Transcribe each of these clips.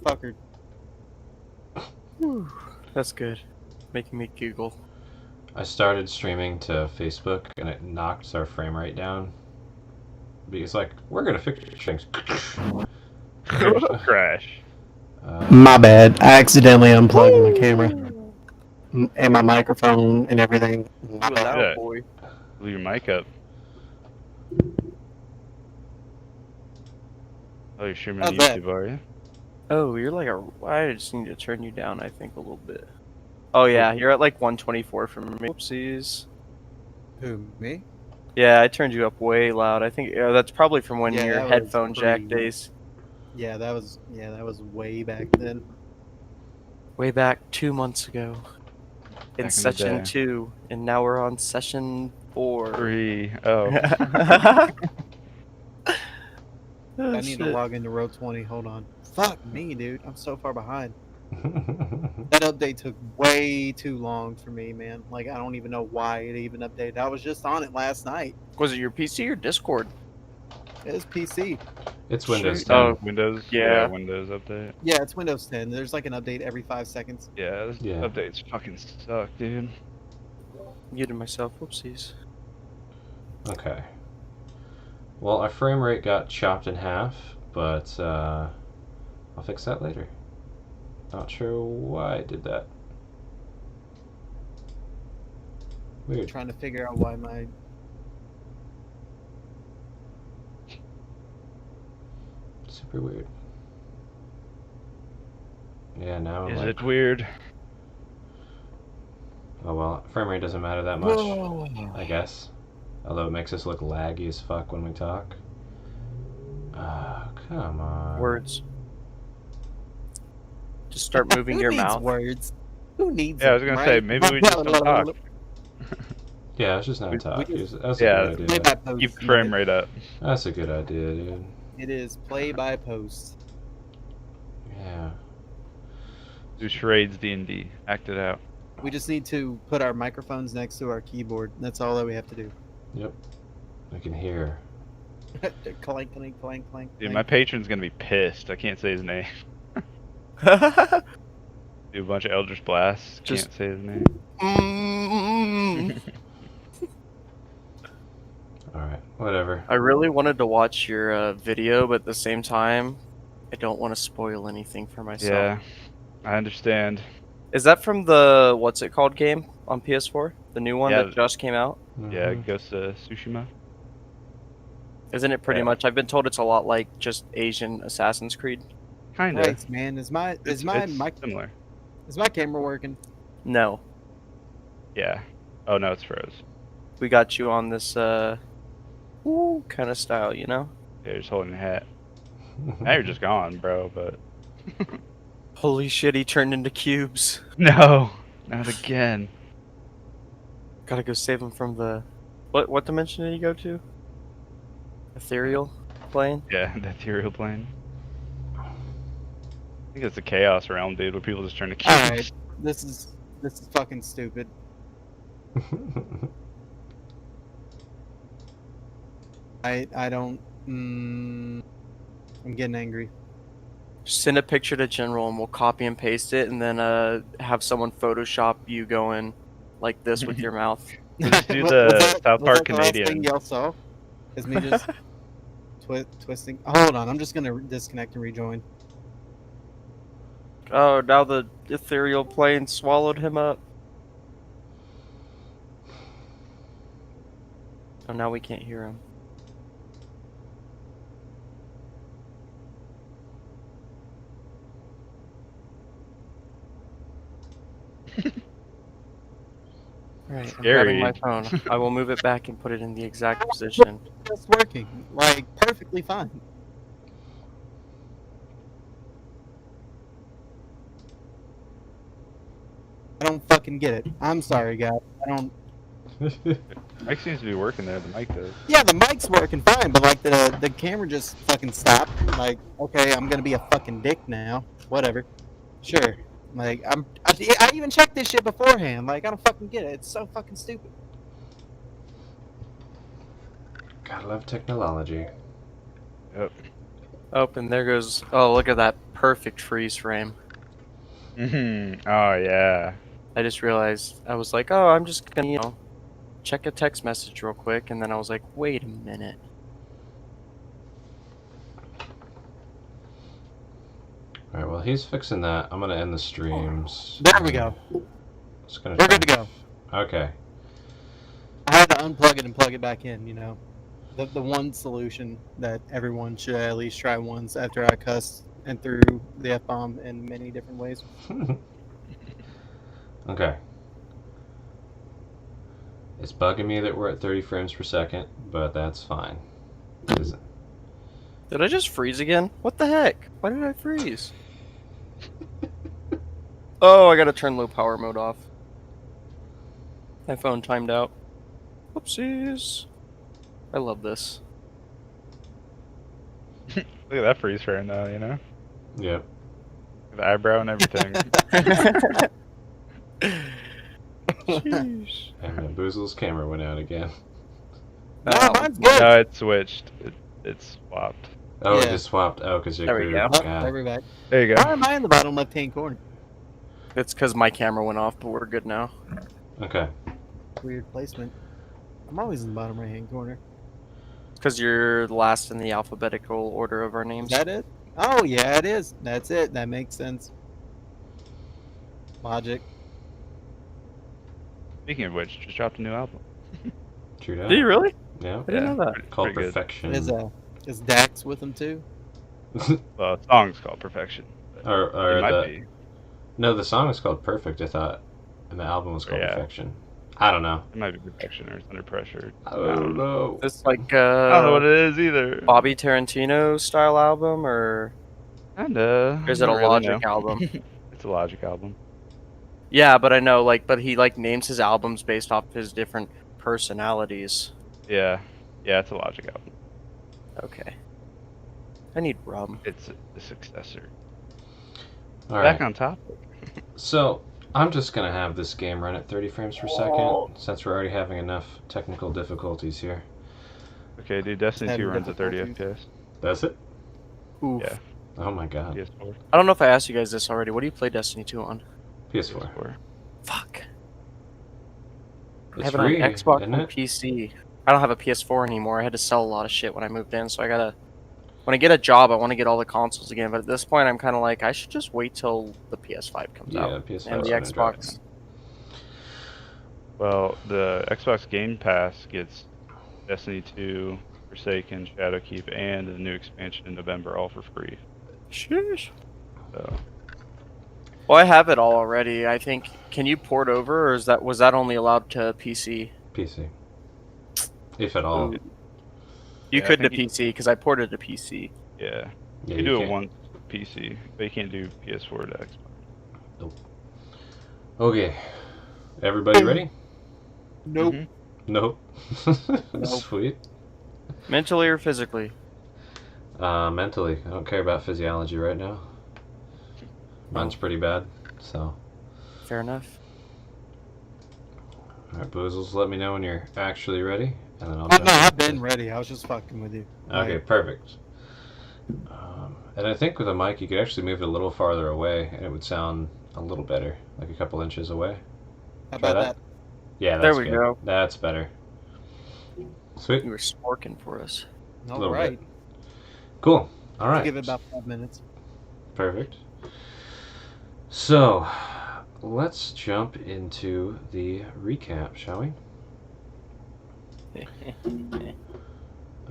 fucker. Whew, that's good. Making me giggle. I started streaming to Facebook and it knocked our frame rate down. Because like, we're gonna fix things. Crash. My bad. I accidentally unplugged my camera and my microphone and everything. My You a bad. loud Yeah. boy. Leave your mic up. Oh, you're streaming on How's that? YouTube, are you? Oh, you're like a. I just need to turn you down, I think, a little bit. Oh, yeah, you're at like 124 from me. Whoopsies. Who, me? Yeah, I turned you up way loud. I think that's probably from when Yeah, your that was headphone jack pretty- days. Yeah, that was way back then. Way back 2 months ago. Back in In the session day. 2. And now we're on session 4. 3. Oh. Oh, I need to shit. log into Row 20. Hold on. Fuck me, dude. I'm so far behind. That update took way too long for me, man. Like, I don't even know why it even updated. I was just on it last night. Was it your PC or Discord? It was PC. It's Windows Shoot. 10. Oh. Windows? Yeah. Windows update. Yeah, it's Windows 10. There's like an update every 5 seconds. Yeah, this Yeah. updates fucking suck, dude. Muted myself. Whoopsies. Okay. Well, our frame rate got chopped in half, but I'll fix that later. Not sure why I did that. Weird. Trying to figure out why my Super weird. Yeah, now I'm Is like, it weird? oh well, frame rate doesn't matter that much, I guess. Although it makes us look laggy as fuck when we talk. Come on. Words. Just start moving Who your needs mouth. words? Who needs Yeah, I was gonna say, right? maybe we just don't talk. Yeah, it's just not We- talk. we- That's a yeah, good Play idea. by post. Keep the frame rate up. That's a good idea, dude. It is play by post. Yeah. Do charades D&D. Act it out. We just need to put our microphones next to our keyboard. That's all that we have to do. Yep. I can hear. Clank, clank, clank, clank. Dude, my clank. patron's gonna be pissed. I can't say his name. Do a bunch of Eldritch Blasts. Just- Can't say his name. Alright, whatever. I really wanted to watch your video, but at the same time, I don't want to spoil anything for myself. Yeah, I understand. Is that from the what's it called game on PS4? The new one Yeah. that just came out? Yeah, Mhm. Ghost of Tsushima. Isn't it pretty Yeah. much? I've been told it's a lot like just Asian Assassin's Creed. Kinda. Right, man. Is my It's mic similar. is my camera working? No, Yeah. Oh no, it's froze. we got you on this kind of style, you know? Yeah, you're just holding your hat. Now you're just gone, bro. But Holy shit, he turned into cubes. no, not again. Gotta go save him from the what dimension did he go to? Ethereal plane? Yeah, the ethereal plane. I think it's the Chaos Realm, dude, where people just turn to cubes. Alright. This is fucking stupid. I don't. I'm getting angry. Just send a picture to General and we'll copy and paste it and then have someone Photoshop you going like this with your mouth. We'll just do Was the that- South was Park that the last thing Canadian. y'all saw? Is me just twisting. Hold on, I'm just gonna disconnect and rejoin. Oh, now the ethereal plane swallowed him up. Oh, now we can't hear him. Alright, I'm grabbing my phone. I will move it back and put it in the exact position. It's working, like perfectly fine. I don't fucking get it. I'm sorry, guys. I don't. Mic seems to be working there. The mic does. Yeah, the mic's working fine, but like the camera just fucking stopped. Like, okay, I'm gonna be a fucking dick now. Whatever. Sure. Like, I even checked this shit beforehand. Like, I don't fucking get it. It's so fucking stupid. Gotta love technology. Yep. Oh, and there goes. Oh, look at that perfect freeze frame. Oh yeah. I just realized I was like, oh, I'm just gonna, check a text message real quick, and then I was like, wait a minute. Alright, well, he's fixing that. I'm gonna end the streams. There we go. Just gonna We're try good to go. Okay. I had to unplug it and plug it back in. The one solution that everyone should at least try once after I cussed and threw the F-bomb in many different ways. Okay. It's bugging me that we're at 30 frames per second, but that's fine. Is it? Did I just freeze again? What the heck? Why did I freeze? Oh, I gotta turn low power mode off. My phone timed out. Whoopsies. I love this. Look at that freeze frame though, you know? Yep. The eyebrow and everything. Sheesh. And then Boozle's camera went out again. No, Oh, mine's good. No, it switched. It's swapped. Oh, it Yeah. just swapped. Oh, because There we go. Oh, God. there we're back. There you go. Why am I in the bottom left-hand corner? It's because my camera went off, but we're good now. Okay. Weird placement. I'm always in the bottom right-hand corner. Because you're last in the alphabetical order of our Is names. that it? Oh, yeah, it is. That's it. That makes sense. Logic. Speaking of which, just dropped a new album. True that. Did you really? Yeah. I didn't know that. pretty- Called pretty good. Perfection. Is Dax with them too? Well, the song's called Perfection. But or it might the be. no, the song is called Perfect. I thought, and the album was called Yeah. Perfection. I don't know. It might be Perfection or it's Under Pressure. I don't know. It's like I don't know what it is either. Bobby Tarantino style album, or Kinda. is it a Don't really Logic know. album? It's a Logic album. Yeah, but I know, but he names his albums based off his different personalities. Yeah. Yeah, it's a Logic album. Okay. I need rum. It's the successor. All Back right. on topic. So I'm just gonna have this game run at 30 frames per second since we're already having enough technical difficulties here. Okay, dude, Destiny 2 runs at 30 FPS. That's it. Oof. Yeah. Oh my God. PS4. I don't know if I asked you guys this already. What do you play Destiny 2 on? PS4. PS4. Fuck. I It's have free, it on Xbox isn't and it? PC. I don't have a PS4 anymore. I had to sell a lot of shit when I moved in, so I gotta. When I get a job, I want to get all the consoles again. But at this point, I'm kind of like, I should just wait till the PS5 comes Yeah, out PS5 and the is gonna Xbox. Well, the Xbox Game Pass gets Destiny 2, Forsaken, Shadowkeep, and the new expansion in November all for free. Sheesh. So Well, I have it all already. I think. Can you port over, or was that only allowed to PC? PC. If at all. You Yeah, I could to think you- PC because I ported to PC. yeah, Yeah, you do it can't- once PC, but you can't do PS4 to Xbox. Okay. Everybody ready? Nope. Mhm. Nope. Nope. Sweet. Mentally or physically? Mentally, I don't care about physiology right now. Mine's pretty bad. So, Fair enough. all right, Boozles, let me know when you're actually ready, and then I'll. Oh, jump no, I've into- been ready. I was just fucking with you. Okay, Like, perfect. And I think with a mic, you could actually move it a little farther away, and it would sound a little better, like a couple inches away. how try about that. that? Yeah, There that's we good. go. That's better. Sweet. You were sporking for us. All little right. bit. Cool. All I'll right. give it about 5 minutes. Perfect. So, let's jump into the recap, shall we?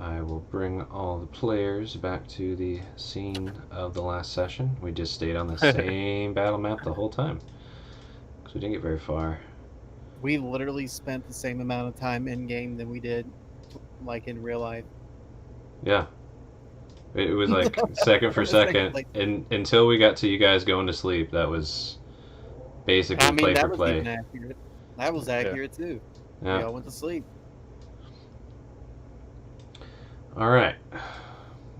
I will bring all the players back to the scene of the last session. We just stayed on the same battle map the whole time. Because we didn't get very far. We literally spent the same amount of time in game than we did, like in real life. Yeah. It was like second for Second, second. Until we got to you guys going to sleep, that was basically I mean, play that for was play. even accurate. That was accurate too. Yeah. We all went to sleep. All right.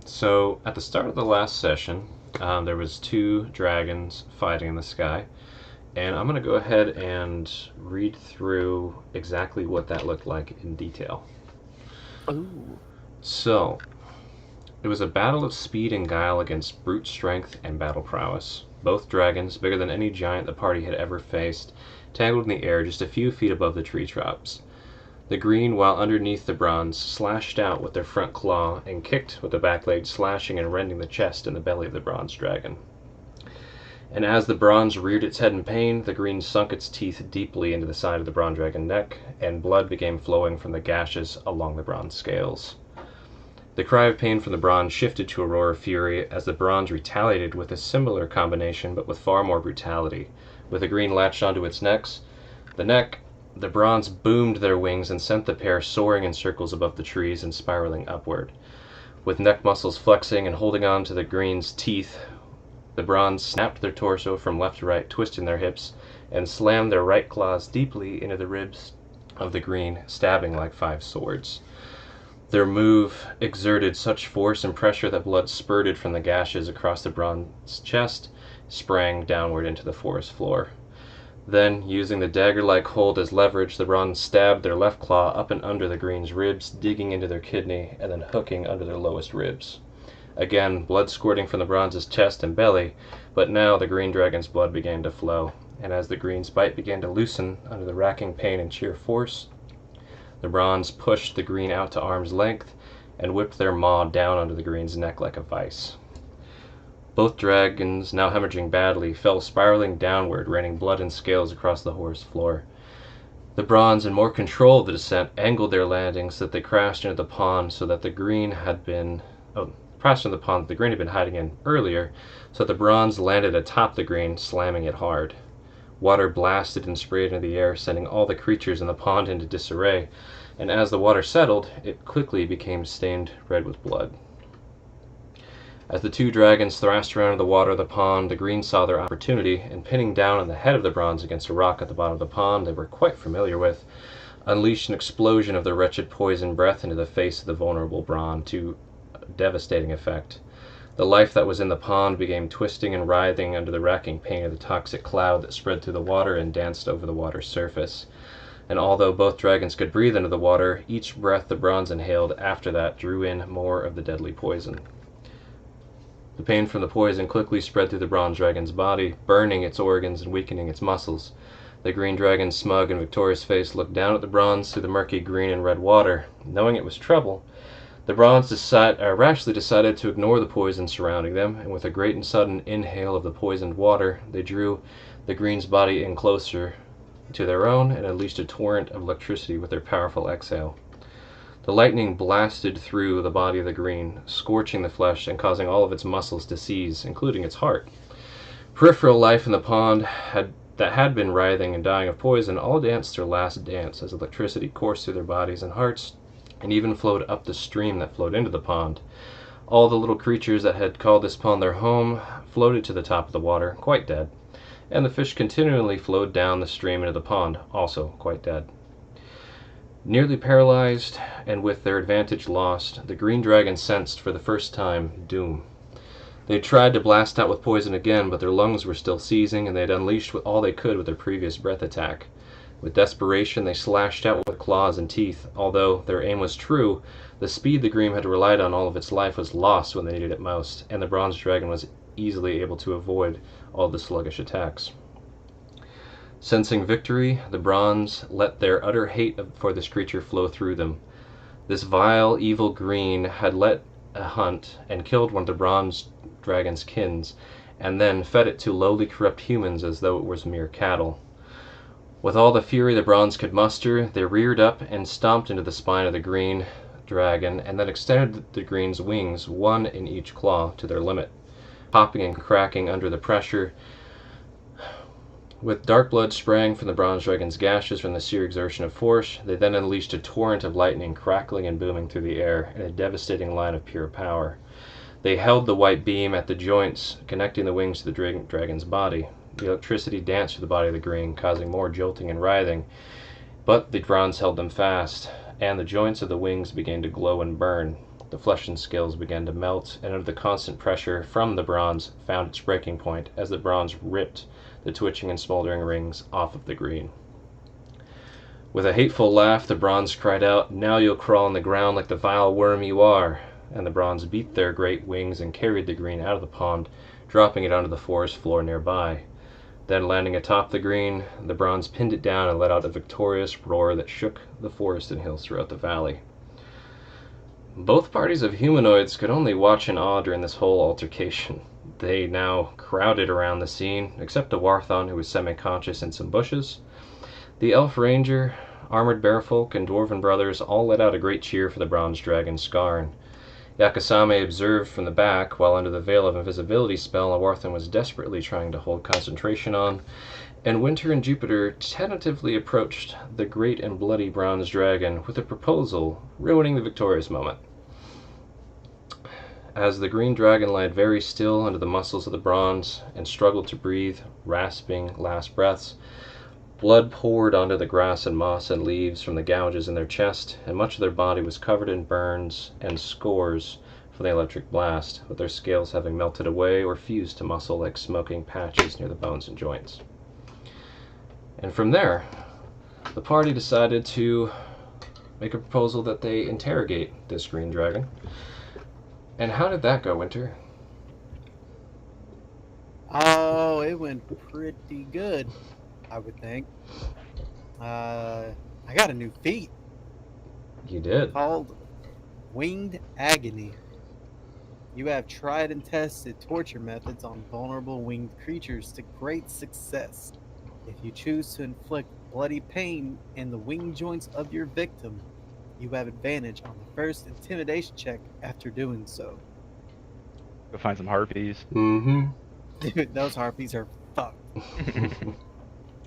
So at the start of the last session, there was 2 dragons fighting in the sky, and I'm gonna go ahead and read through exactly what that looked like in detail. Ooh. So, It was a battle of speed and guile against brute strength and battle prowess. Both dragons, bigger than any giant the party had ever faced, tangled in the air just a few feet above the tree tops. The green, while underneath the bronze, slashed out with their front claw and kicked with the back leg, slashing and rending the chest and the belly of the bronze dragon. And as the bronze reared its head in pain, the green sunk its teeth deeply into the side of the bronze dragon neck, and blood began flowing from the gashes along the bronze scales. The cry of pain from the bronze shifted to a roar of fury as the bronze retaliated with a similar combination but with far more brutality. With the green latched onto its neck, the bronze boomed their wings and sent the pair soaring in circles above the trees and spiraling upward. With neck muscles flexing and holding on to the green's teeth, the bronze snapped their torso from left to right, twisting their hips, and slammed their right claws deeply into the ribs of the green, stabbing like 5 swords. Their move exerted such force and pressure that blood spurted from the gashes across the bronze chest, sprang downward into the forest floor. Then, using the dagger-like hold as leverage, the bronze stabbed their left claw up and under the green's ribs, digging into their kidney, and then hooking under their lowest ribs. Again, blood squirting from the bronze's chest and belly, but now the green dragon's blood began to flow, and as the green's bite began to loosen under the racking pain and sheer force, the bronze pushed the green out to arm's length and whipped their maw down under the green's neck like a vice. Both dragons, now hemorrhaging badly, fell spiraling downward, raining blood and scales across the forest floor. The bronze, in more control of the descent, angled their landing so that they crashed into the pond that the green had been hiding in earlier, so that the bronze landed atop the green, slamming it hard. Water blasted and sprayed into the air, sending all the creatures in the pond into disarray, and as the water settled, it quickly became stained red with blood. As the 2 dragons thrashed around in the water of the pond, the green saw their opportunity, and pinning down on the head of the bronze against a rock at the bottom of the pond they were quite familiar with, unleashed an explosion of their wretched poison breath into the face of the vulnerable bronze to devastating effect. The life that was in the pond began twisting and writhing under the racking pain of the toxic cloud that spread through the water and danced over the water's surface. And although both dragons could breathe into the water, each breath the bronze inhaled after that drew in more of the deadly poison. The pain from the poison quickly spread through the bronze dragon's body, burning its organs and weakening its muscles. The green dragon's smug and victorious face looked down at the bronze through the murky green and red water. Knowing it was trouble, the bronze rashly decided to ignore the poison surrounding them, and with a great and sudden inhale of the poisoned water, they drew the green's body in closer to their own and unleashed a torrent of electricity with their powerful exhale. The lightning blasted through the body of the green, scorching the flesh and causing all of its muscles to seize, including its heart. Peripheral life in the pond that had been writhing and dying of poison all danced their last dance as electricity coursed through their bodies and hearts, and even flowed up the stream that flowed into the pond. All the little creatures that had called this pond their home floated to the top of the water, quite dead, and the fish continually flowed down the stream into the pond, also quite dead. Nearly paralyzed, and with their advantage lost, the green dragon sensed for the first time doom. They had tried to blast out with poison again, but their lungs were still seizing, and they had unleashed all they could with their previous breath attack. With desperation, they slashed out with claws and teeth. Although their aim was true, the speed the green had relied on all of its life was lost when they needed it most, and the bronze dragon was easily able to avoid all the sluggish attacks. Sensing victory, the bronze let their utter hate for this creature flow through them. This vile, evil green had led a hunt and killed one of the bronze dragon's kins, and then fed it to lowly corrupt humans as though it was mere cattle. With all the fury the bronze could muster, they reared up and stomped into the spine of the green dragon, and then extended the green's wings, one in each claw, to their limit, popping and cracking under the pressure. With dark blood spraying from the bronze dragon's gashes from the sheer exertion of force, they then unleashed a torrent of lightning crackling and booming through the air in a devastating line of pure power. They held the white beam at the joints, connecting the wings to the dragon's body. The electricity danced through the body of the green, causing more jolting and writhing, but the bronze held them fast, and the joints of the wings began to glow and burn. The flesh and scales began to melt, and under the constant pressure from the bronze found its breaking point as the bronze ripped the twitching and smoldering rings off of the green. With a hateful laugh, the bronze cried out, "Now you'll crawl on the ground like the vile worm you are." and the bronze beat their great wings and carried the green out of the pond, dropping it onto the forest floor nearby. Then, landing atop the green, the bronze pinned it down and let out a victorious roar that shook the forest and hills throughout the valley. Both parties of humanoids could only watch in awe during this whole altercation. They now crowded around the scene, except a Warthon who was semi-conscious in some bushes. The Elf Ranger, armored bearfolk, and Dwarven brothers all let out a great cheer for the bronze dragon Skarn. Yakasame observed from the back, while under the veil of invisibility spell, a Warthon was desperately trying to hold concentration on, and Winter and Jupiter tentatively approached the great and bloody bronze dragon with a proposal, ruining the victorious moment. As the green dragon lied very still under the muscles of the bronze and struggled to breathe, rasping last breaths, blood poured onto the grass and moss and leaves from the gouges in their chest, and much of their body was covered in burns and scores from the electric blast, with their scales having melted away or fused to muscle like smoking patches near the bones and joints. And from there, the party decided to make a proposal that they interrogate this green dragon. And how did that go, Winter? Oh, it went pretty good, I would think. I got a new feat You did. called Winged Agony. You have tried and tested torture methods on vulnerable winged creatures to great success. If you choose to inflict bloody pain in the wing joints of your victim, you have advantage on the first intimidation check after doing so. Go find some harpies. Mm-hmm. Dude, those harpies are fucked.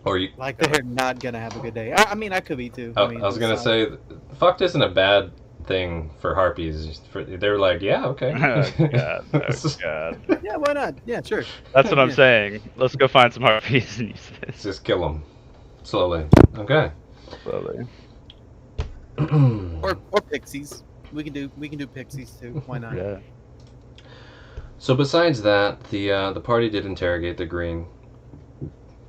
Or you... Like, they're not gonna have a good day. I mean, I could be too. I mean, was gonna it's, say, fucked isn't a bad thing for harpies. They're like, yeah, okay. Oh, God. Oh, God. Yeah, why not? Yeah, sure. That's what I'm Yeah. saying. Let's go find some harpies and use this. Just kill them. Slowly. Okay. Slowly. Or pixies. We can do pixies too. Why not? Yeah. So besides that, the party did interrogate the green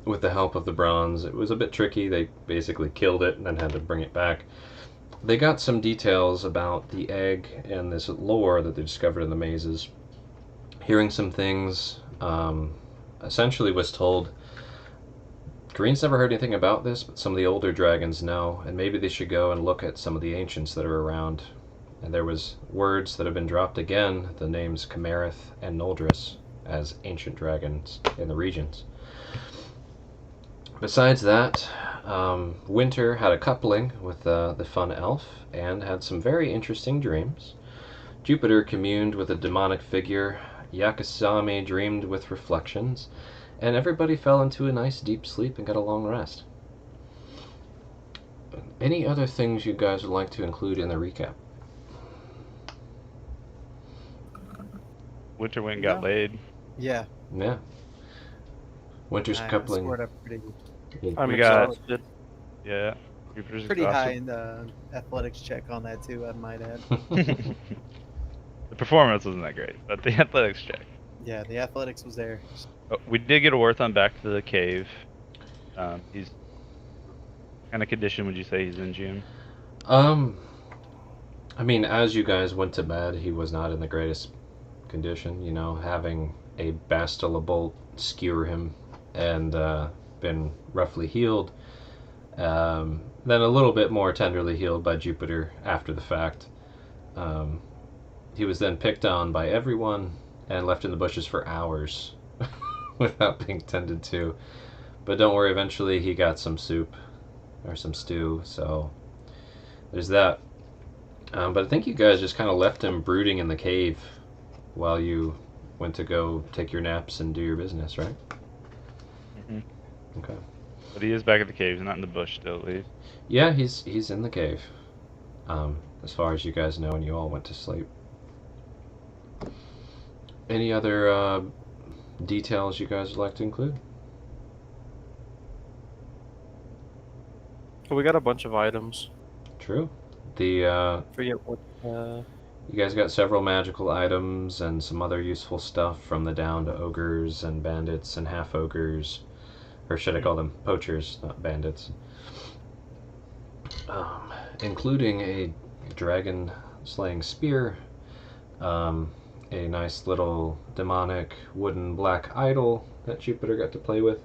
with the help of the bronze. It was a bit tricky. They basically killed it and then had to bring it back. They got some details about the egg and this lore that they discovered in the mazes. Hearing some things, essentially was told, Green's never heard anything about this, but some of the older dragons know, and maybe they should go and look at some of the ancients that are around. And there was words that have been dropped again, the names Camarith and Noldris, as ancient dragons in the regions. Besides that, Winter had a coupling with the fun elf and had some very interesting dreams. Jupiter communed with a demonic figure, Yakasame dreamed with reflections, and everybody fell into a nice deep sleep and got a long rest. Any other things you guys would like to include in the recap? Winter went and got No. laid. Yeah. Yeah. Winter's I coupling. scored up I'm We got- exhausted. Yeah. Jupiter's pretty high exhausted. in the athletics check on that too. I might add. The performance wasn't that great, but the athletics check. Yeah, the athletics was there. Oh, we did get a Warthon back to the cave. He's kind of condition would you say he's in, June? I mean, as you guys went to bed, he was not in the greatest condition. You know, having a Bastila bolt skewer him and been roughly healed. Then a little bit more tenderly healed by Jupiter after the fact. He was then picked on by everyone and left in the bushes for hours without being tended to. But don't worry, eventually he got some soup or some stew, so there's that. But I think you guys just kind of left him brooding in the cave while you went to go take your naps and do your business, right? Mhm. Okay. But he is back at the cave. He's not in the bush still, at least. Yeah, he's in the cave. As far as you guys know, and you all went to sleep. Any other details you guys would like to include? We got a bunch of items. True. The Forget what. you guys got several magical items and some other useful stuff from the down to ogres and bandits and half ogres, or should I call them poachers, not bandits? Including a dragon slaying spear, a nice little demonic wooden black idol that Jupiter got to play with.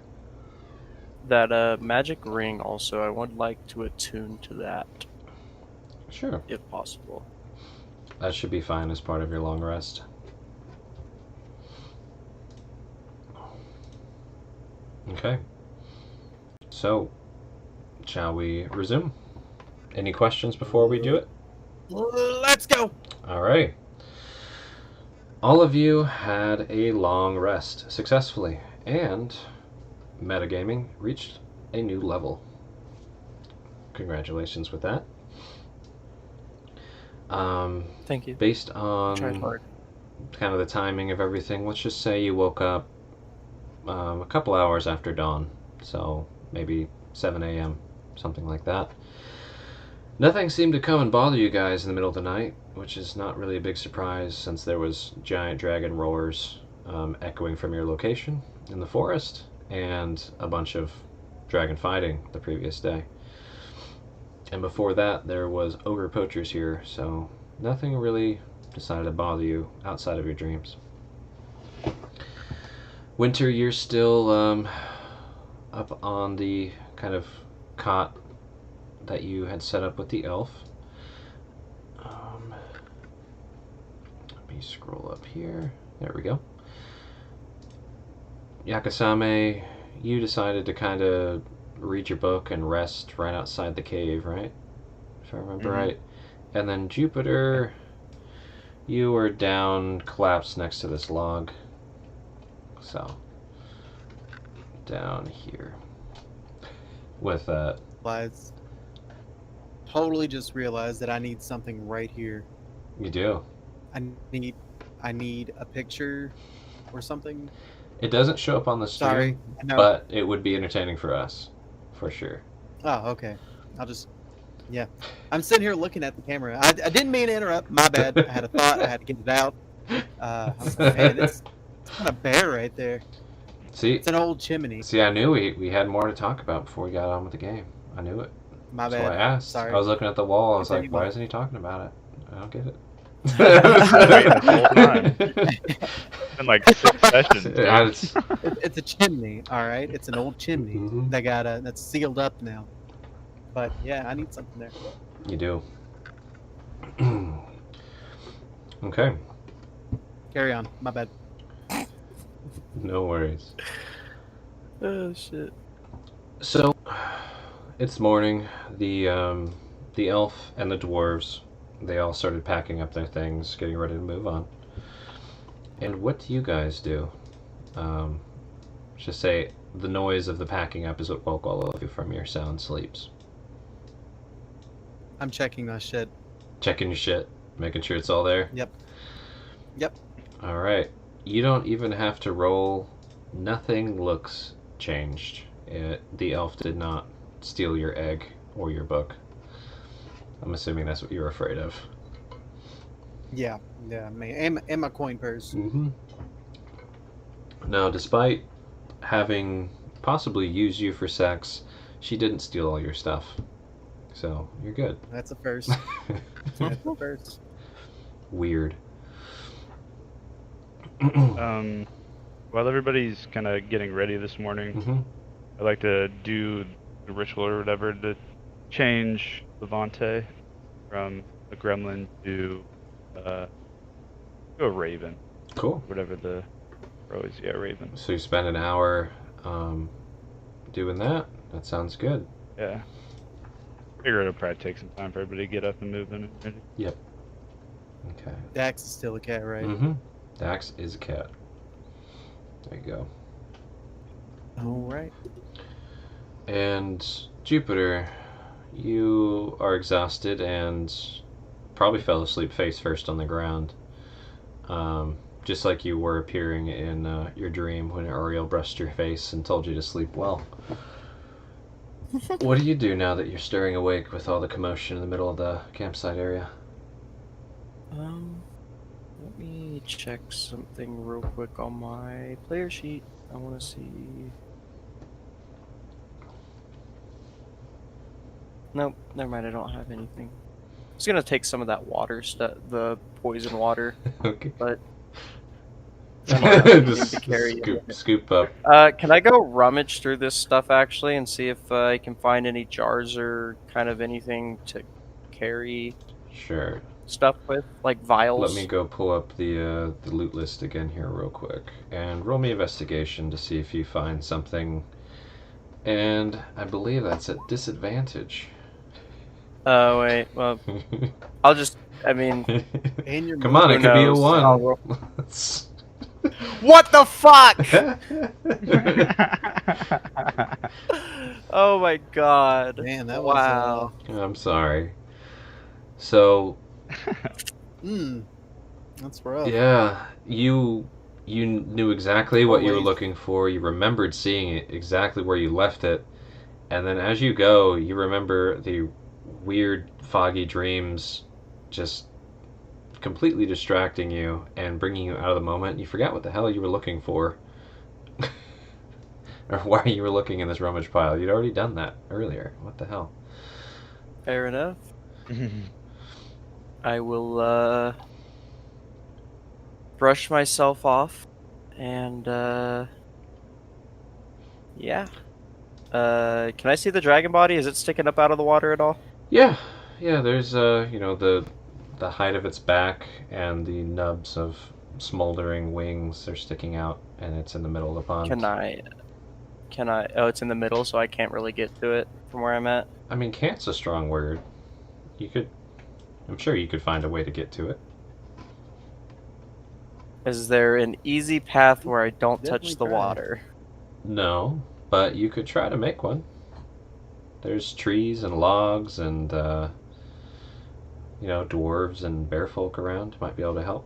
That magic ring also, I would like to attune to that, Sure, if possible. that should be fine as part of your long rest. Okay. So, shall we resume? Any questions before we do it? Let's go. Alrighty. All of you had a long rest successfully, and metagaming reached a new level. Congratulations with that. Thank you. Based Tried on hard. kind of the timing of everything, let's just say you woke up a couple hours after dawn, so maybe 7 a.m., something like that. Nothing seemed to come and bother you guys in the middle of the night, which is not really a big surprise since there was giant dragon roars echoing from your location in the forest and a bunch of dragon fighting the previous day. And before that, there was ogre poachers here, so nothing really decided to bother you outside of your dreams. Winter, you're still up on the kind of cot that you had set up with the elf. Let me scroll up here. There we go. Yakasame, you decided to kind of read your book and rest right outside the cave, right? If I remember right. And then Jupiter, you were down, collapsed next to this log. So, down here. With Realized- Totally just realized that I need something right here. you do. I need a picture or something. It doesn't show up on the stream, Sorry. No. but it would be entertaining for us, for sure. Oh, okay. I'll just. Yeah. I'm sitting here looking at the camera. I didn't mean to interrupt. My bad. I had a thought. I had to get it out. I was like, man, it's got a bear right there. See, It's an old chimney. I knew we had more to talk about before we got on with the game. I knew it. My That's why I bad. asked. Sorry. I was looking at the wall. I was like, Continue why on. isn't he talking about it? I don't get it. Waiting the whole time. It's been like 6 sessions. dude. Yeah, it's- It's a chimney, all right. It's an old chimney Mhm. that's sealed up now. But yeah, I need something there. You do. Okay, Carry on. My bad. no worries. Oh shit. So, it's morning. The elf and the dwarves, they all started packing up their things, getting ready to move on. And what do you guys do? Just say the noise of the packing up is what woke all of you from your sound sleeps. I'm checking my shit. Checking your shit, making sure it's all there. Yep. Yep. All right. You don't even have to roll. Nothing looks changed. The elf did not steal your egg or your book. I'm assuming that's what you're afraid of. Yeah. Yeah. Man, and my coin purse. Mm-hmm. Now, despite having possibly used you for sex, she didn't steal all your stuff. So, you're good. That's a first. That's a first. Weird. While everybody's kind of getting ready this morning, Mm-hmm. I'd like to do the ritual or whatever to change Levante from a gremlin to a raven. Cool. Whatever the crow is. Yeah, raven. So you spend an hour doing that? That sounds good. Yeah. Figure it'll probably take some time for everybody to get up and moving and ready. Okay. Dax is still a cat, right? Mm-hmm. Dax is a cat. There you go. All right. And Jupiter, you are exhausted and probably fell asleep face first on the ground. Just like you were appearing in your dream when Ariel brushed your face and told you to sleep well. What do you do now that you're stirring awake with all the commotion in the middle of the campsite area? Let me check something real quick on my player sheet. I want to see. Nope, never mind. I don't have anything. was gonna take some of that water stuff, the poison water, Okay. but Just to carry scoop up. can I go rummage through this stuff actually and see if I can find any jars or kind of anything to carry Sure. stuff with, like vials? Let me go pull up the loot list again here real quick, and roll me investigation to see if you find something. And I believe that's at disadvantage. Oh wait, well, I'll just. I mean, And your Come on, Who it could be a knows? I'll roll. 1. Let's- what the fuck? Oh my god! Man, that Wow. I'm sorry. So, that's rough. yeah, you knew exactly what you were Always. looking for. You remembered seeing it exactly where you left it. And then as you go, you remember the weird foggy dreams just completely distracting you and bringing you out of the moment. You forgot what the hell you were looking for. Or why you were looking in this rummage pile. You'd already done that earlier. What the hell? Fair enough. I will brush myself off and yeah. Can I see the dragon body? Is it sticking up out of the water at all? Yeah, there's the height of its back and the nubs of smoldering wings are sticking out, and it's in the middle of the pond. Can I oh, it's in the middle, so I can't really get to it from where I'm at. I mean, can't's a strong word. I'm sure you could find a way to get to it. Is there an easy path where I don't touch Definitely the try. water? No, but you could try to make one. There's trees and logs and dwarves and bear folk around might be able to help.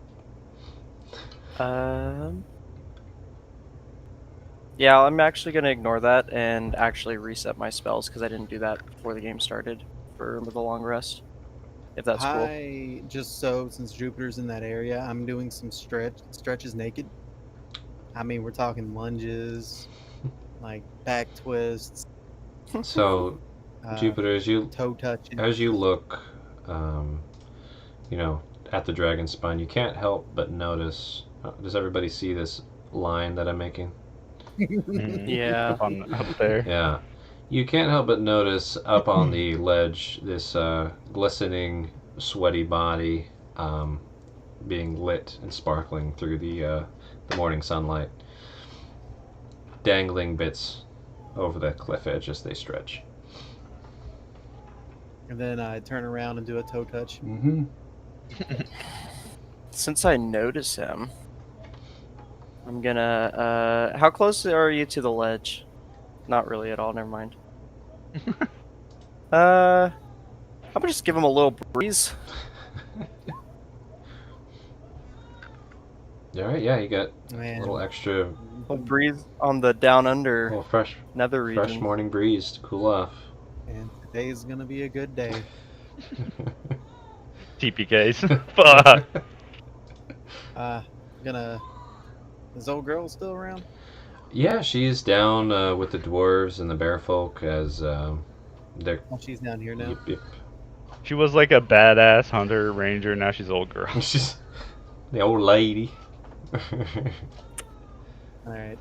Yeah, I'm actually gonna ignore that and actually reset my spells because I didn't do that before the game started for the long rest. If that's cool. Since Jupiter's in that area, I'm doing some stretches naked. I mean, we're talking lunges, like back twists, So, Jupiter, toe touching. as you look, at the dragon spine, you can't help but notice. Does everybody see this line that I'm making? Yeah. Up there. Yeah. You can't help but notice up on the ledge this glistening, sweaty body being lit and sparkling through the morning sunlight, dangling bits over the cliff edge as they stretch. And then I turn around and do a toe touch. Mm-hmm. Since I notice him, I'm gonna. How close are you to the ledge? Not really at all. Never mind. How about just give him a little breeze? All right, yeah, you got a Man, little extra, A breeze on the down under little fresh nether region. fresh morning breeze to cool off. and today's gonna be a good day. TPKs. Fuck. Is old girl still around? Yeah, she's down with the dwarves and the bear folk as they're. Oh, she's down here now. Yep. She was like a badass hunter ranger. Now she's old girl. She's the old lady. Alright.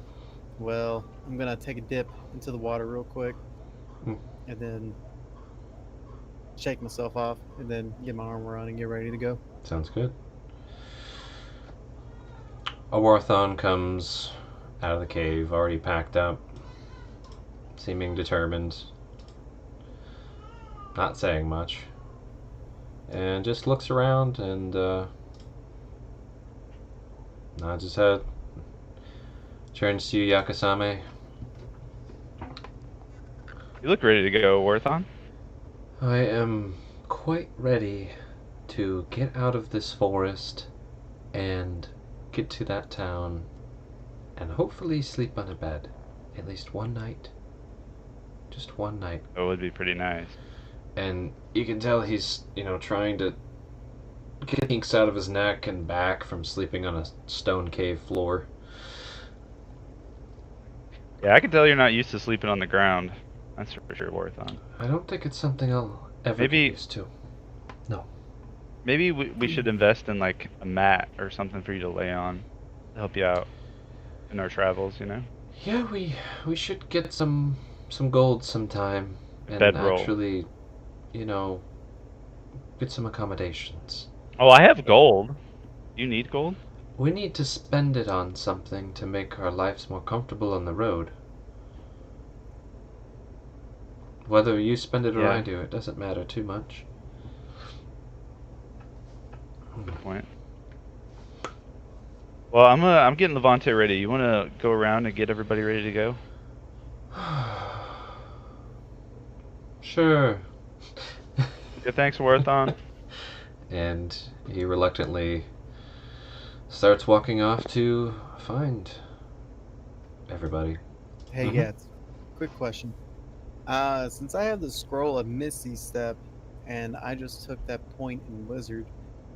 Well, I'm gonna take a dip into the water real quick. Hmm. And then shake myself off. And then get my armor on and get ready to go. Sounds good. A Warthon comes out of the cave, already packed up, seeming determined, not saying much, and just looks around and nods his head, turns to you, Yakasame. You look ready to go, Warthon. I am quite ready to get out of this forest and get to that town and hopefully sleep on a bed at least one night. Just one night. That would be pretty nice. And you can tell he's, trying to get kinks out of his neck and back from sleeping on a stone cave floor. Yeah, I can tell you're not used to sleeping on the ground. That's for sure, Warthon. I don't think it's something I'll ever Maybe- get used to. No. Maybe we should invest in like a mat or something for you to lay on to help you out in our travels. You know, Yeah, we should get some gold sometime and bedroll. actually, you know, get some accommodations. Oh, I have gold. You need gold? We need to spend it on something to make our lives more comfortable on the road. Whether you spend it or Yeah. I do, it doesn't matter too much. Good point. Well, I'm getting Levante ready. You want to go around and get everybody ready to go? Sure. Good, thanks, Warthon. And he reluctantly starts walking off to find everybody. Hey, Mhm. Gats. Quick question. Since I have the scroll of Misty Step, and I just took that point in Wizard,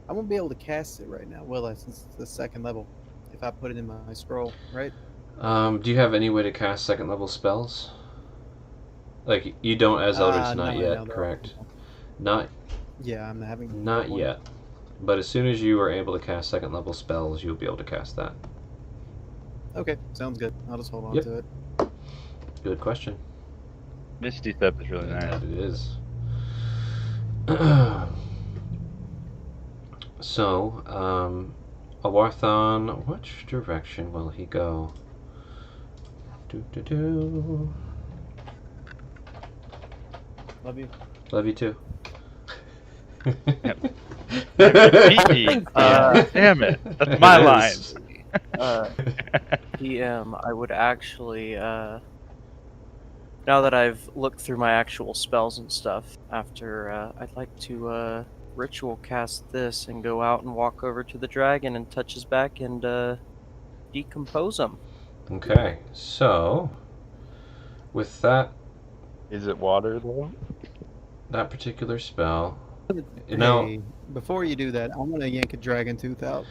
I won't be able to cast it right now, will I? Since it's the second level, if I put it in my scroll, right? Do you have any way to cast second level spells? Like you don't as Eldritch Not Knight right yet, now, though. correct? Not Yeah, I'm having. not yet. But as soon as you are able to cast second level spells, you'll be able to cast that. Okay, sounds good. I'll just hold on Yep. to it. Good question. Misty Step is really nice. That it is. So, Awarthon, which direction will he go? Do. Love you. Love you too. Beat me. Damn it. That's my Yes. PM, I would actually, now that I've looked through my actual spells and stuff, I'd like to, ritual cast this and go out and walk over to the dragon and touch his back and, decompose him. Okay, so with that Is it water though? particular spell, Hey, before you do that, I want to yank a dragon tooth out.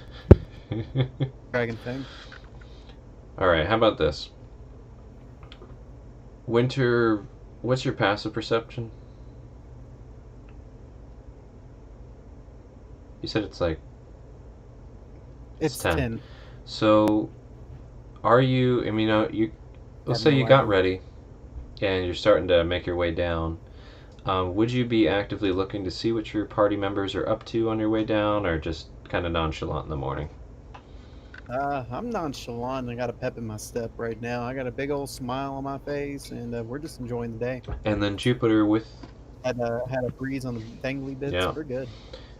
Dragon thing. all right. How about this? Winter, what's your passive perception? You said it's like It's 10. 10. so. Are you? I mean, you. Let's Have say no you got idea. ready, and you're starting to make your way down. Would you be actively looking to see what your party members are up to on your way down, or just kind of nonchalant in the morning? I'm nonchalant. I got a pep in my step right now. I got a big old smile on my face, and we're just enjoying the day. And then Jupiter with Had a breeze on the dangly bits. Yeah. We're good.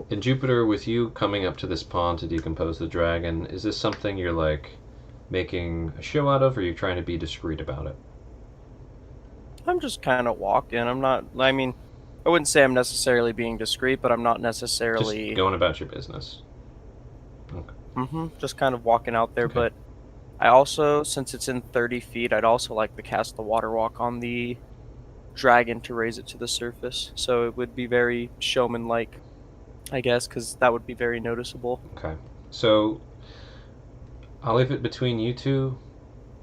And Jupiter with you coming up to this pond to decompose the dragon. Is this something you're like making a show out of, or are you trying to be discreet about it? I'm just kind of walking. I wouldn't say I'm necessarily being discreet, but I'm not necessarily. Just going about your business. Just kind of walking out there. Okay. But I also, since it's in 30 feet, I'd also like to cast the water walk on the dragon to raise it to the surface. So it would be very showman-like, I guess, because that would be very noticeable. Okay. So I'll leave it between you two,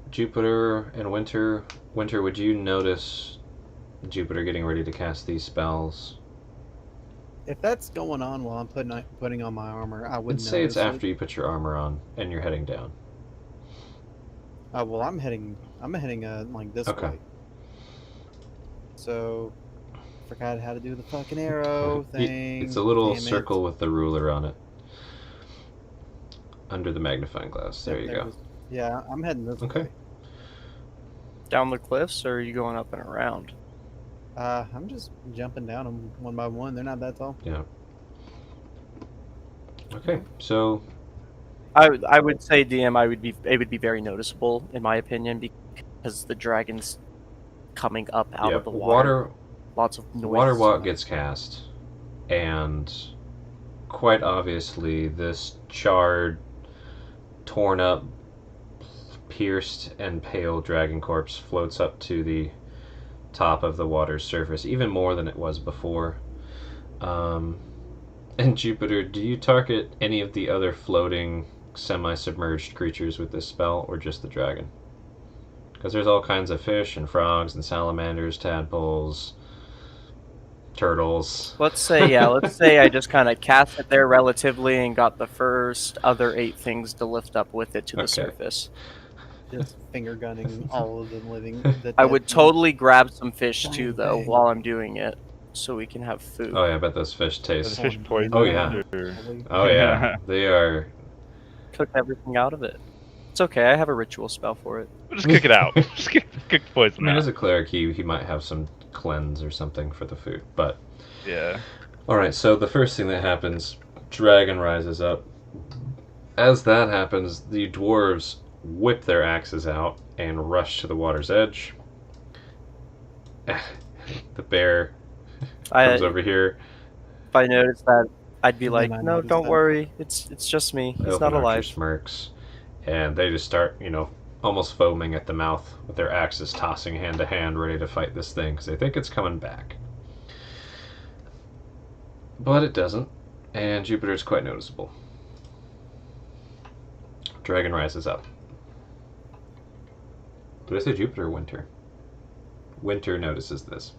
Jupiter and Winter. Winter, would you notice Jupiter getting ready to cast these spells? If that's going on while I'm putting on my armor, I would Let's say it's notice it. after you put your armor on and you're heading down. Well, I'm heading like this Okay. way. So, forgot how to do the fucking arrow thing. It's a little Damn it. circle with the ruler on it. Under the magnifying glass. There you go. Yeah, I'm heading this Okay. way. Down the cliffs, or are you going up and around? I'm just jumping down them one by one. They're not that tall. Okay, so I would say, DM, it would be very noticeable, in my opinion, because the dragon's coming up out yeah, of the water. Lots of the noise. water walk gets cast, and quite obviously this charred, torn up, pierced and pale dragon corpse floats up to the top of the water's surface, even more than it was before. And Jupiter, do you target any of the other floating, semi-submerged creatures with this spell, or just the dragon? Because there's all kinds of fish and frogs and salamanders, tadpoles, turtles. Let's say I just kind of cast it there relatively and got the first other 8 things to lift up with it to the Okay. surface. Just finger gunning all of them living. The I dead would ones. totally grab some fish too, Bang, though, bang. while I'm doing it, so we can have food. Oh yeah, I bet those fish Is taste. the fish Oh, poison? Oh, yeah. Or... Oh yeah, they are. Cook everything out of it. It's okay. I have a ritual spell for it. We'll just cook it out. Just cook the I poison mean, out. as a cleric, he might have some cleanse or something for the food. But Yeah. all right, so the first thing that happens, dragon rises up. As that happens, the dwarves whip their axes out and rush to the water's edge. The bear comes over here. If I noticed that, I'd be And like, then I "No, noticed don't that. worry. It's just me. He's not Elven Archer alive." smirks, and they just start, almost foaming at the mouth with their axes tossing hand to hand, ready to fight this thing because they think it's coming back. But it doesn't, and Jupiter's quite noticeable. Dragon rises up. Did I say Jupiter or Winter? Winter notices this.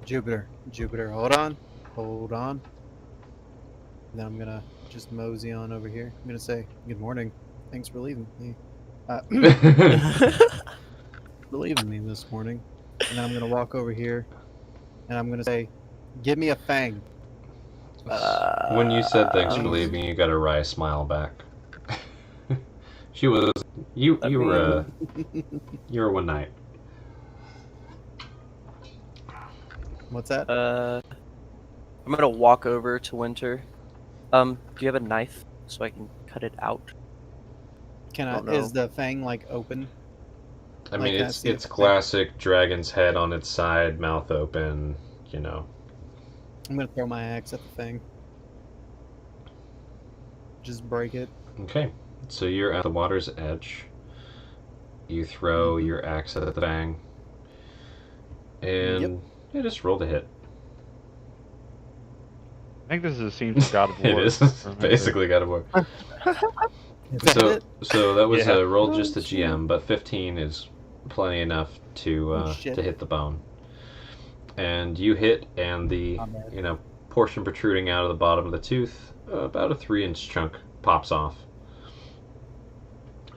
Jupiter, hold on. And then I'm gonna just mosey on over here. I'm gonna say, good morning. Thanks for leaving me. For leaving me this morning. And then I'm gonna walk over here, and I'm gonna say, give me a fang. When you said thanks for leaving, you got a wry smile back. She was you were one night. What's that? I'm gonna walk over to Winter. Do you have a knife so I can cut it out? Can I? don't know. Is the fang like open? I Like, mean, can I it's see it's it? classic dragon's head on its side, mouth open. I'm gonna throw my axe at the fang. Just break it. Okay, so you're at the water's edge. You throw Mhm. your axe at the fang, and Yep. yeah, just roll to hit. I think this is a scene from God of War. It is basically got to work. Is that So, it? so that was Yeah. a roll just Oh, the shit. GM, but 15 is plenty enough to Oh, shit. hit the bone. And you hit, and the Not bad. portion protruding out of the bottom of the tooth, about a 3-inch chunk, pops off.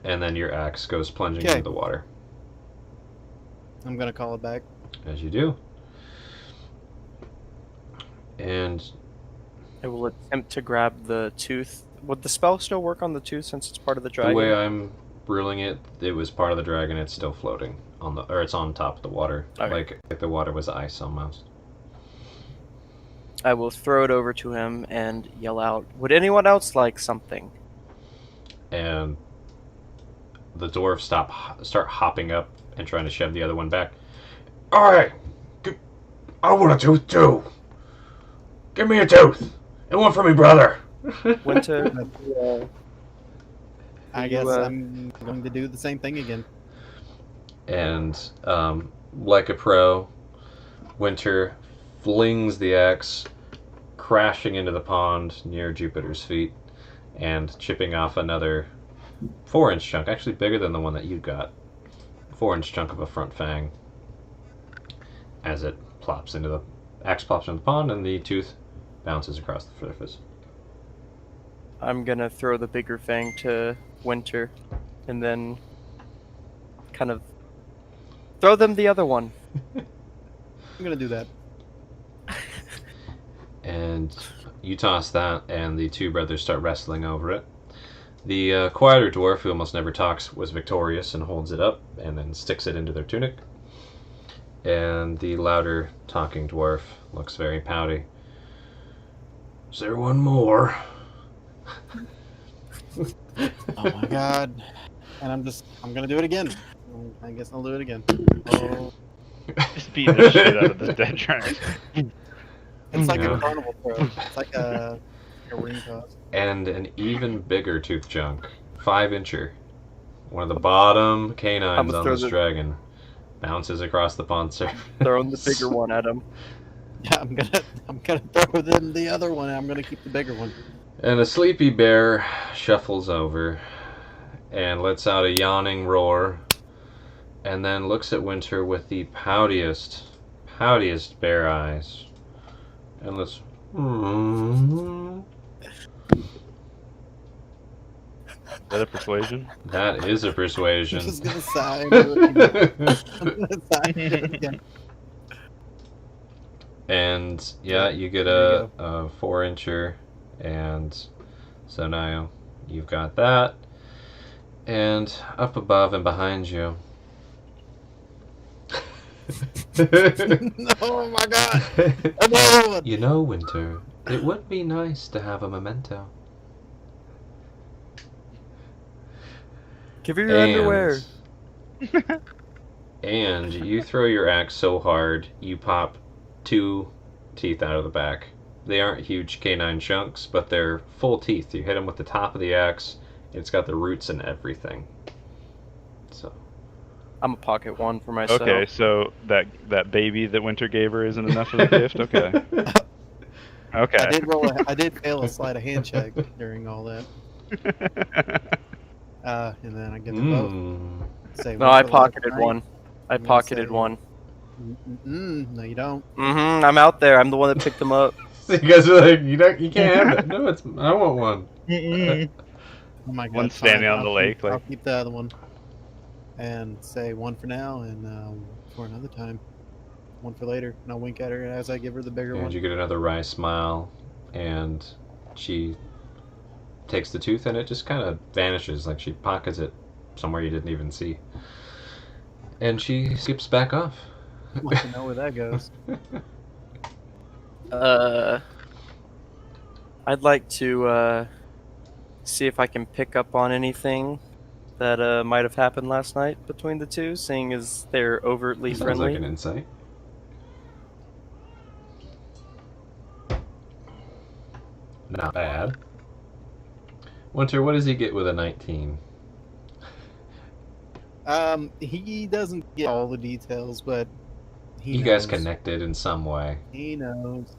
And then your axe goes plunging Okay. into the water. I'm gonna call it back. As you do. And I will attempt to grab the tooth. Would the spell still work on the tooth since it's part of the dragon? the way I'm ruling it, it was part of the dragon. It's still floating it's on top of the water, Okay. like the water was ice almost. I will throw it over to him and yell out, "Would anyone else like something?" And the dwarves start hopping up and trying to shove the other one back. Alright, I want a tooth too. Give me a tooth, and one for me brother. Winter, I You, guess uh, I'm going to do the same thing again. And like a pro, Winter flings the axe, crashing into the pond near Jupiter's feet, and chipping off another 4-inch chunk, actually bigger than the one that you got. 4-inch chunk of a front fang. As it plops into the pond, and the tooth bounces across the surface. I'm gonna throw the bigger fang to Winter, and then kind of throw them the other one. I'm gonna do that. And you toss that, and the two brothers start wrestling over it. The quieter dwarf, who almost never talks, was victorious and holds it up, and then sticks it into their tunic. And the louder talking dwarf looks very pouty. Is there one more? Oh my god. And I'm gonna do it again. I guess I'll do it again. Oh, Just beating the shit out of this dead dragon. it's like Yeah. a carnival throw. It's like a ring toss. And an even bigger tooth chunk, 5-incher. One of the bottom canines I'ma on throw this the- dragon bounces across the pond surface. Throwing the bigger one at him. Yeah, I'm gonna throw them the other one. And I'm gonna keep the bigger one. And a sleepy bear shuffles over and lets out a yawning roar and then looks at Winter with the poutiest bear eyes. And let's. Is that a persuasion? That is a persuasion. I'm just gonna sigh. I'm gonna sigh. Yeah. And yeah, you get There you a 4-incher, and so now you've got that. And up above and behind you. Oh my god! Another one! You know, Winter, it would be nice to have a memento. Give her your underwear. And you throw your axe so hard, you pop 2 teeth out of the back. They aren't huge canine chunks, but they're full teeth. You hit them with the top of the axe, it's got the roots and everything. So. I'm a pocket one for myself. Okay, so that baby that Winter gave her isn't enough of a gift. Okay. Okay. I did fail a sleight of hand check during all that. And then I get the both. Say No, one I for the pocketed left, one. I I'm gonna pocketed say- one. No, you don't. I'm out there. I'm the one that picked them up. So you guys are like, you can't have it. No, I want one. Oh my god! One standing on the lake, I'll like- keep the other one. And say one for now, and for another time. One for later, and I'll wink at her as I give her the bigger And one. you get another wry smile, and she takes the tooth, and it just kind of vanishes, like she pockets it somewhere you didn't even see. And she skips back off. I'd like to know where that goes. I'd like to see if I can pick up on anything that might have happened last night between the two, seeing as they're overtly Sounds friendly. like an insight. Not bad. Winter, what does he get with a 19? He doesn't get all the details, but he You knows. guys connected in some way. He knows.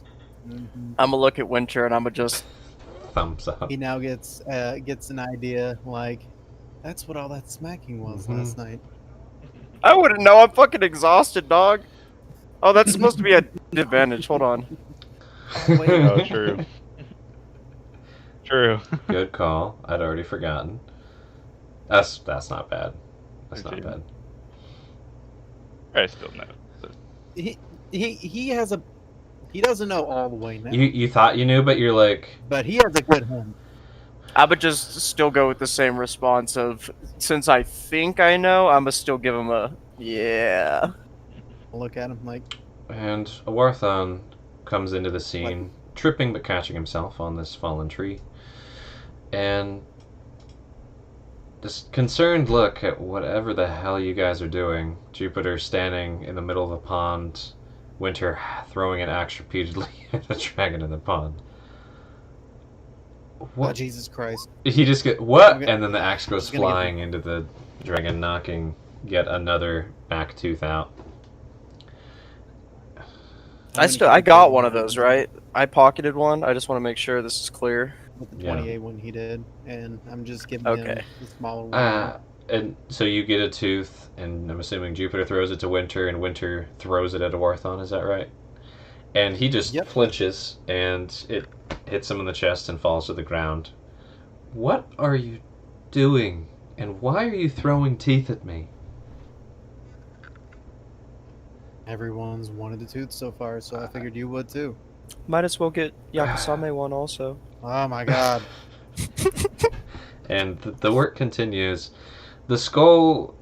Mhm. I'm gonna look at Winter and I'm gonna just. Thumbs up. He now gets an idea, like, that's what all that smacking was Mhm. last night. I wouldn't know. I'm fucking exhausted, dog. Oh, that's supposed to be a advantage. Hold on. Oh, true. True. Good call. I'd already forgotten. That's not bad. That's not 13. bad. I still know. He has a he doesn't know all the way now, You thought you knew, but you're like, but he has a good hint. I would just still go with the same response of, since I think I know, I'm gonna still give him a yeah. I'll look at him like, and Awarthon comes into the scene, tripping but catching himself on this fallen tree, and this concerned look at whatever the hell you guys are doing. Jupiter standing in the middle of the pond, Winter throwing an axe repeatedly at a dragon in the pond. oh, What? Jesus Christ. He just get what? I'm gonna- And then the axe goes he's gonna get flying into the dragon, knocking yet another back tooth out. I got one of those, right? I pocketed one. I just want to make sure this is clear. With the Yeah. 28 one he did, and I'm just giving Okay. him the smaller one. And so you get a tooth, and I'm assuming Jupiter throws it to Winter, and Winter throws it at Awarthon, is that right? And he just Yep. flinches, and it hits him in the chest and falls to the ground. What are you doing? And why are you throwing teeth at me? Everyone's wanted the tooth so far, so I figured you would too. Might as well get Yakasame one also. Oh my god. And the work continues. The skull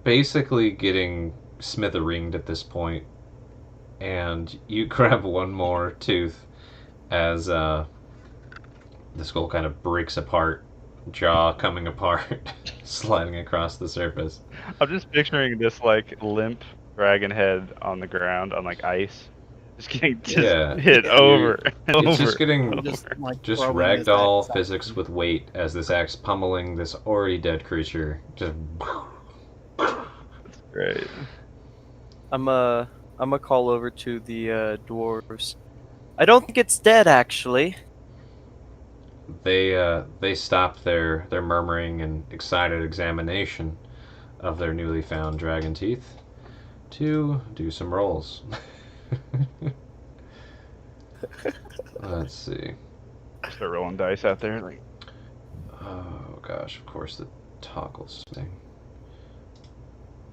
basically getting smitheringed at this point, and you grab one more tooth as the skull kind of breaks apart, jaw coming apart, sliding across the surface. I'm just picturing this like limp dragon head on the ground on like ice, just getting Yeah. hit over and over. It's just getting Just like just throwing this ragdoll axe out. physics with weight as this axe pummeling this already dead creature. Just Great. I'm gonna call over to the dwarves. I don't think it's dead, actually. they stop their murmuring and excited examination of their newly found dragon teeth to do some rolls. Let's see. Start rolling dice out there. Like, Oh gosh, of course the toggles thing.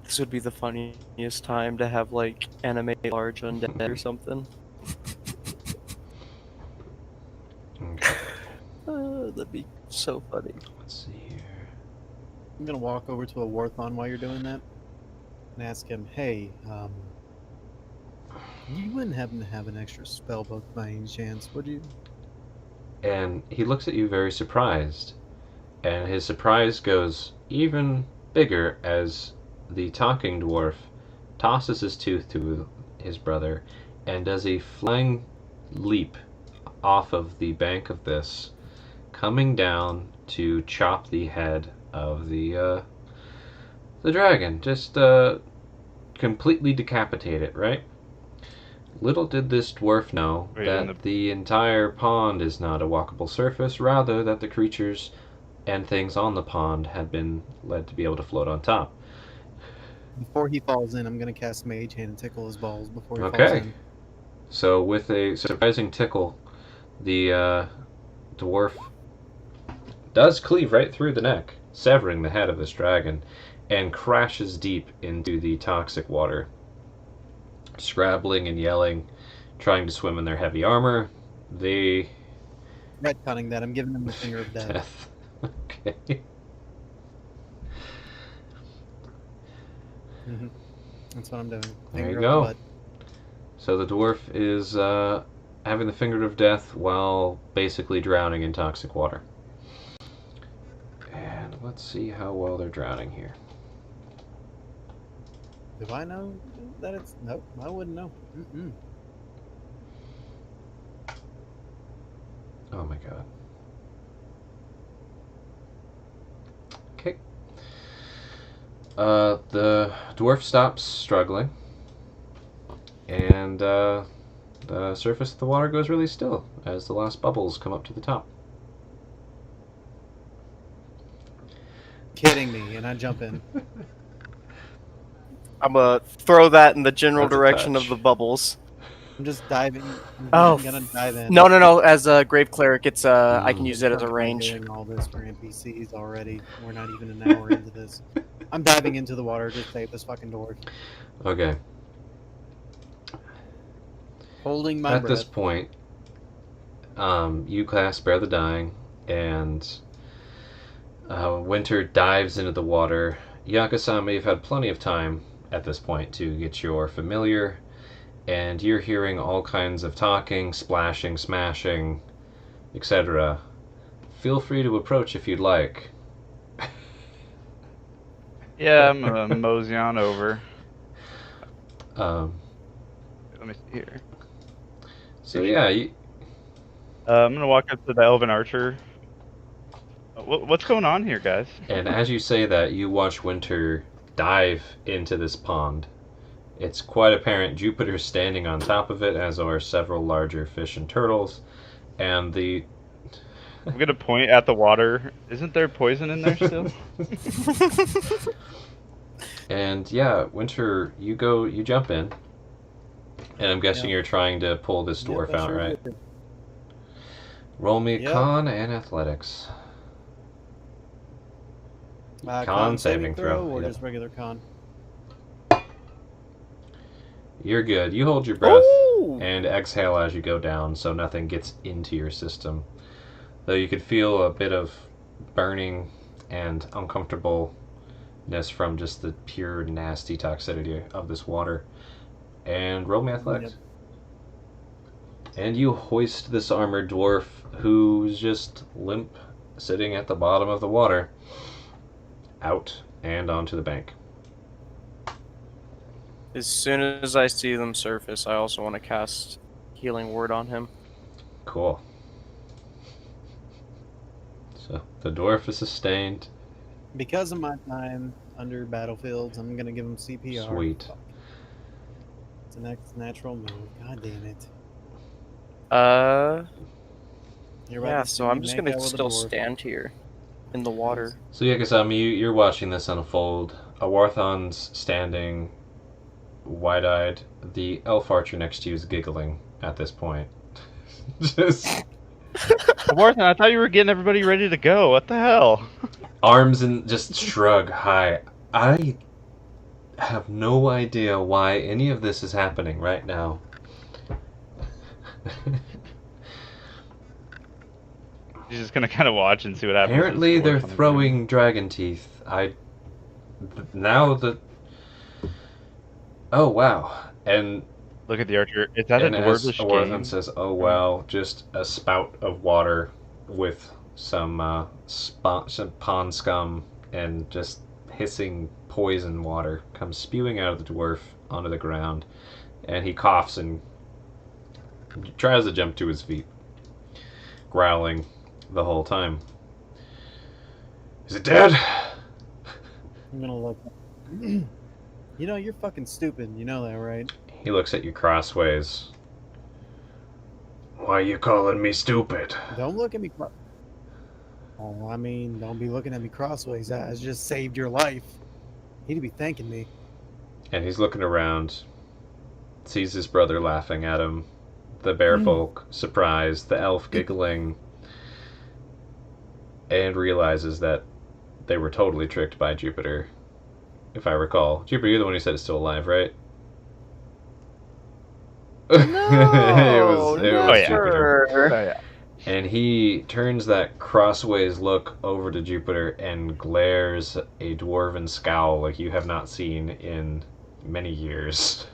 This would be the funniest time to have like anime large undead or something. Okay, That'd be so funny. let's see here. I'm gonna walk over to a Warthon while you're doing that and ask him, "Hey, you wouldn't happen to have an extra spell book by any chance, would you?" And he looks at you very surprised. And his surprise goes even bigger as the talking dwarf tosses his tooth to his brother and does a flying leap off of the bank of this, coming down to chop the head of the dragon. Just completely decapitate it, right? Little did this dwarf know Wait, that and the entire pond is not a walkable surface, rather that the creatures and things on the pond had been led to be able to float on top. Before he falls in, I'm gonna cast Mage Hand and tickle his balls before he falls Okay. in. So with a surprising tickle, the dwarf does cleave right through the neck, severing the head of this dragon, and crashes deep into the toxic water. Scrabbling and yelling, trying to swim in their heavy armor, they Retconning that, I'm giving him the finger of death. death. Okay. Mhm. That's what I'm doing. There you Finger go. of the butt. So the dwarf is having the finger of death while basically drowning in toxic water. And let's see how well they're drowning here. Do I know that it's... Nope, I wouldn't know. Mm-mm. Oh my god. Okay. The dwarf stops struggling, and the surface of the water goes really still as the last bubbles come up to the top. Kidding me, and I jump in. I'm gonna throw that in the general That's a direction touch. of the bubbles. I'm just diving. Oh, I'm gonna dive in. No. As a grave cleric, it's I can use it as a Fucking range. Doing all this for NPCs already. We're not even an hour into this. I'm diving into the water to save this fucking dwarf. Okay. Holding my At breath. this point, you cast Spare the Dying, and Winter dives into the water. Yakasama, you've had plenty of time at this point to get your familiar, and you're hearing all kinds of talking, splashing, smashing, etc. Feel free to approach if you'd like. yeah, I'm gonna mosey on over. Um, Let me see here. so yeah, I'm gonna walk up to the elven archer. What's going on here, guys? and as you say that, you watch Winter dive into this pond. It's quite apparent Jupiter's standing on top of it, as are several larger fish and turtles, and the I'm gonna point at the water. Isn't there poison in there still? and yeah, Winter, you jump in, and I'm guessing Yeah. you're trying to pull this Yep, dwarf I out, sure right? did. Roll me Yep. con and athletics. Con saving throw, or yep. just regular con? You're good. You hold your breath Ooh! and exhale as you go down, so nothing gets into your system. Though you could feel a bit of burning and uncomfortableness from just the pure nasty toxicity of this water. And roll me athletics. And you hoist this armored dwarf who's just limp, sitting at the bottom of the water, out and onto the bank. As soon as I see them surface, I also want to cast Healing Word on him. Cool. So the dwarf is sustained. Because of my time under battlefields, I'm gonna give him CPR. Sweet. It's the next natural move. God damn it. You're about Yeah, to see so me I'm just make gonna out with a still dwarf. stand here in the water. So Yakasami, you're watching this unfold. Awarthon's standing wide-eyed. The elf archer next to you is giggling at this point. Just Martha, I thought you were getting everybody ready to go. What the hell? arms and just shrug high. I have no idea why any of this is happening right now. He's just gonna kind of watch and see what happens. Apparently they're throwing dragon teeth. Now that... Oh, wow. And Look at the archer. It's at a and as dwarvish Awarthon game. says, oh, wow, just a spout of water with some pond scum and just hissing poison water comes spewing out of the dwarf onto the ground. And he coughs and tries to jump to his feet, growling the whole time. Is it dead? I'm gonna look. You know, you're fucking stupid. You know that, right? He looks at you crossways. Why are you calling me stupid? Don't look at me. Oh, I mean, don't be looking at me crossways. I just saved your life. You need to be thanking me. And he's looking around, sees his brother laughing at him, the bear folk surprised, the elf giggling, and realizes that they were totally tricked by Jupiter, if I recall. Jupiter, you're the one who said it's still alive, right? No, it was never. Jupiter. Oh yeah. And he turns that crossways look over to Jupiter and glares a dwarven scowl like you have not seen in many years.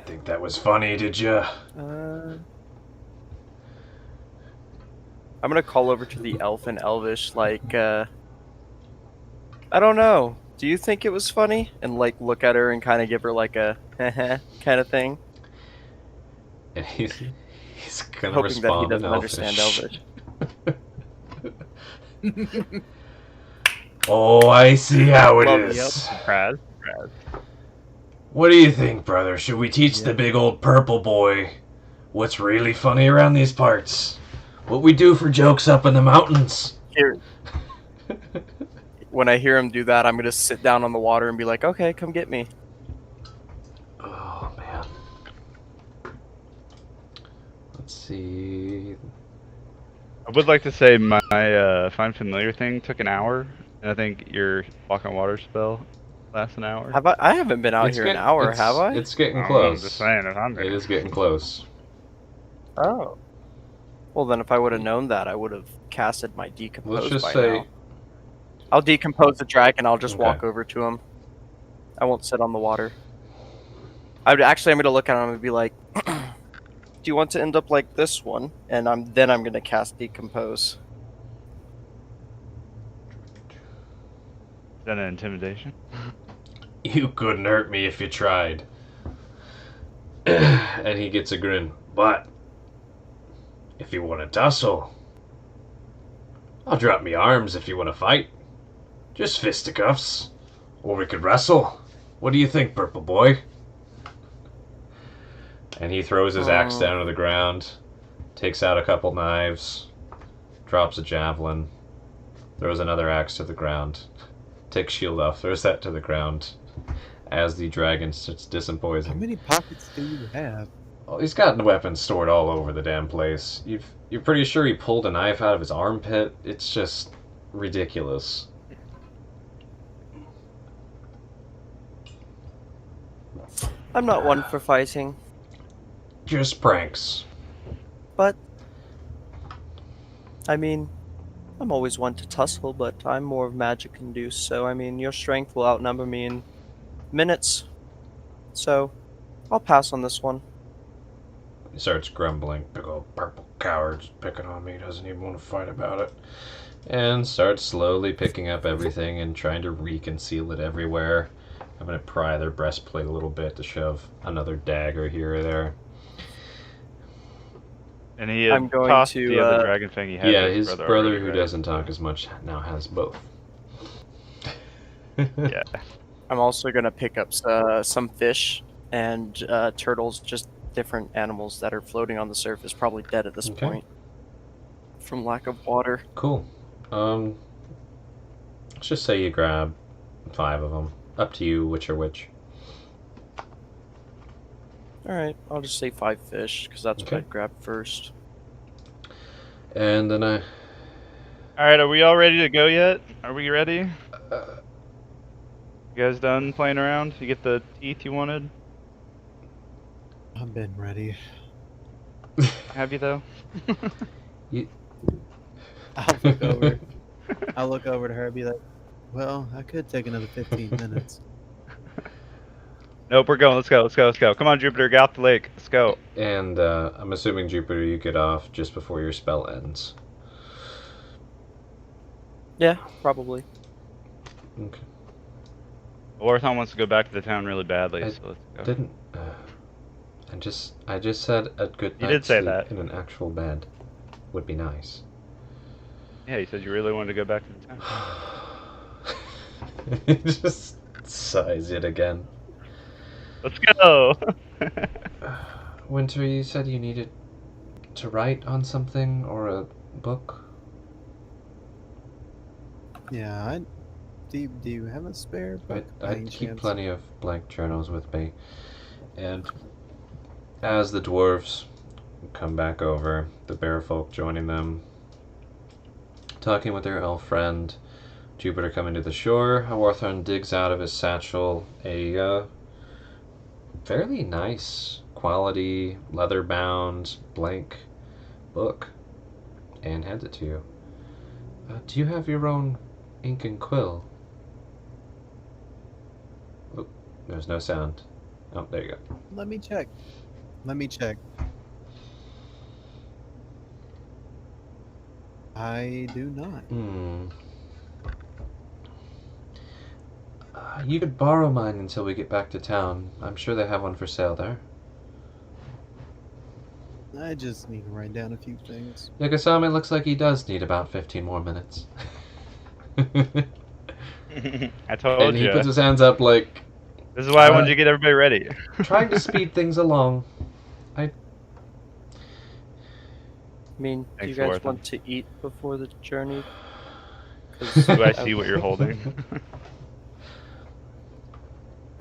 Think that was funny, did ya? I'm gonna call over to the elf in Elvish, like, I don't know. Do you think it was funny? And, like, look at her and kind of give her, like, a kind of thing. And he's gonna Hoping that he respond in doesn't understand Elvish. Elvish. Oh, I see how it Love is. the elf. Surprise. What do you think, brother? Should we teach the big old purple boy what's really funny around these parts? What we do for jokes up in the mountains? Here. When I hear him do that, I'm gonna sit down on the water and be like, okay, come get me. Oh, man. Let's see. I would like to say my find familiar thing took an hour, and I think your walk on water spell lasts an hour. Have I haven't been out It's here get- an hour, it's- have I? It's getting I'm close. just saying, if I'm It is getting close. Oh. Well, then if I would have known that, I would have casted my decompose Let's just by say now. I'll decompose the dragon. I'll just Okay. walk over to him. I won't sit on the water. I'm gonna look at him and be like, "Do you want to end up like this one?" And I'm gonna cast decompose. Is that an intimidation? You couldn't hurt me if you tried. And he gets a grin. But if you want to tussle, I'll drop me arms if you want to fight. Just fisticuffs. Or we could wrestle. What do you think, purple boy? And he throws his axe down to the ground, takes out a couple knives, drops a javelin, throws another axe to the ground, takes shield off, throws that to the ground, as the dragon starts How disempoising. many pockets do you have? Oh, he's got weapons stored all over the damn place. You're pretty sure he pulled a knife out of his armpit? It's just ridiculous. I'm not one for fighting, Just pranks. but I mean, I'm always one to tussle, but I'm more of magic induced. So I mean, your strength will outnumber me in minutes. So I'll pass on this one. He starts grumbling. Big old purple coward's picking on me, doesn't even want to fight about it. And starts slowly picking up everything and trying to reconceal it everywhere. I'm going to pry their breastplate a little bit to shove another dagger here or there. And he I'm going tossed to, the other dragon fang he had. Yeah, with his already, brother who right? doesn't talk as much now has both. Yeah. I'm also gonna pick up some fish and turtles, just different animals that are floating on the surface, probably dead at this Okay. point. from lack of water. Cool. Let's just say you grab 5 of them. Up to you, which are which. Alright, I'll just say 5 fish, because that's Okay. what I'd grab first. And then I. Alright, are we all ready to go yet? Are we ready? Uh, You guys done playing around? You get the teeth you wanted? I've been ready. Have you though? I'll look over. I'll look over to her and be like, "Well, I could take another 15 minutes." Nope, we're going. Let's go. Let's go. Let's go. Come on, Jupiter. Get out the lake. Let's go. And I'm assuming, Jupiter, you get off just before your spell ends. Yeah, probably. Okay. Orthon wants to go back to the town really badly, I so let's go. Didn't. I just said a good You night's did say sleep that. in an actual bed would be nice. Yeah, you said you really wanted to go back to the town. He just sighs it again. Let's go. Winter, you said you needed to write on something or a book? Yeah, do you have a spare book? by I any keep chance? plenty of blank journals with me. And as the dwarves come back over, the bear folk joining them, talking with their elf friend, Jupiter coming to the shore, Hawarthorn digs out of his satchel a fairly nice quality leather-bound blank book and hands it to you. Do you have your own ink and quill? Oh, there's no sound. Oh, there you go. Let me check. I do not. You could borrow mine until we get back to town. I'm sure they have one for sale there. I just need to write down a few things. Yagasame looks like he does need about 15 more minutes. I told And he you. puts his hands up like, This is why I wanted you to get everybody ready. trying to speed things along. I mean, do you Thanks, guys Orthon. want to eat before the journey? 'Cause Do I see what you're holding?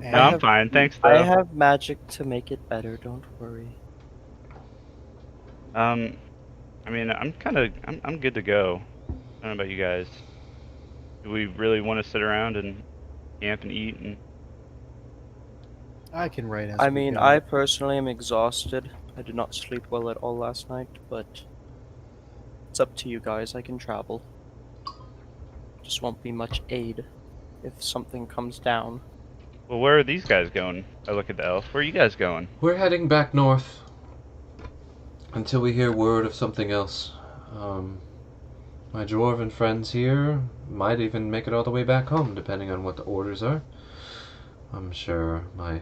And No, I'm fine. Thanks, though. I have magic to make it better, don't worry. I mean, I'm good to go. I don't know about you guys. Do we really want to sit around and camp and eat? And I can write as I we mean, go. I personally am exhausted. I did not sleep well at all last night, but it's up to you guys. I can travel. Just won't be much aid if something comes down. well, where are these guys going? I look at the elf. Where are you guys going? We're heading back north until we hear word of something else. My dwarven friends here might even make it all the way back home, depending on what the orders are. I'm sure my...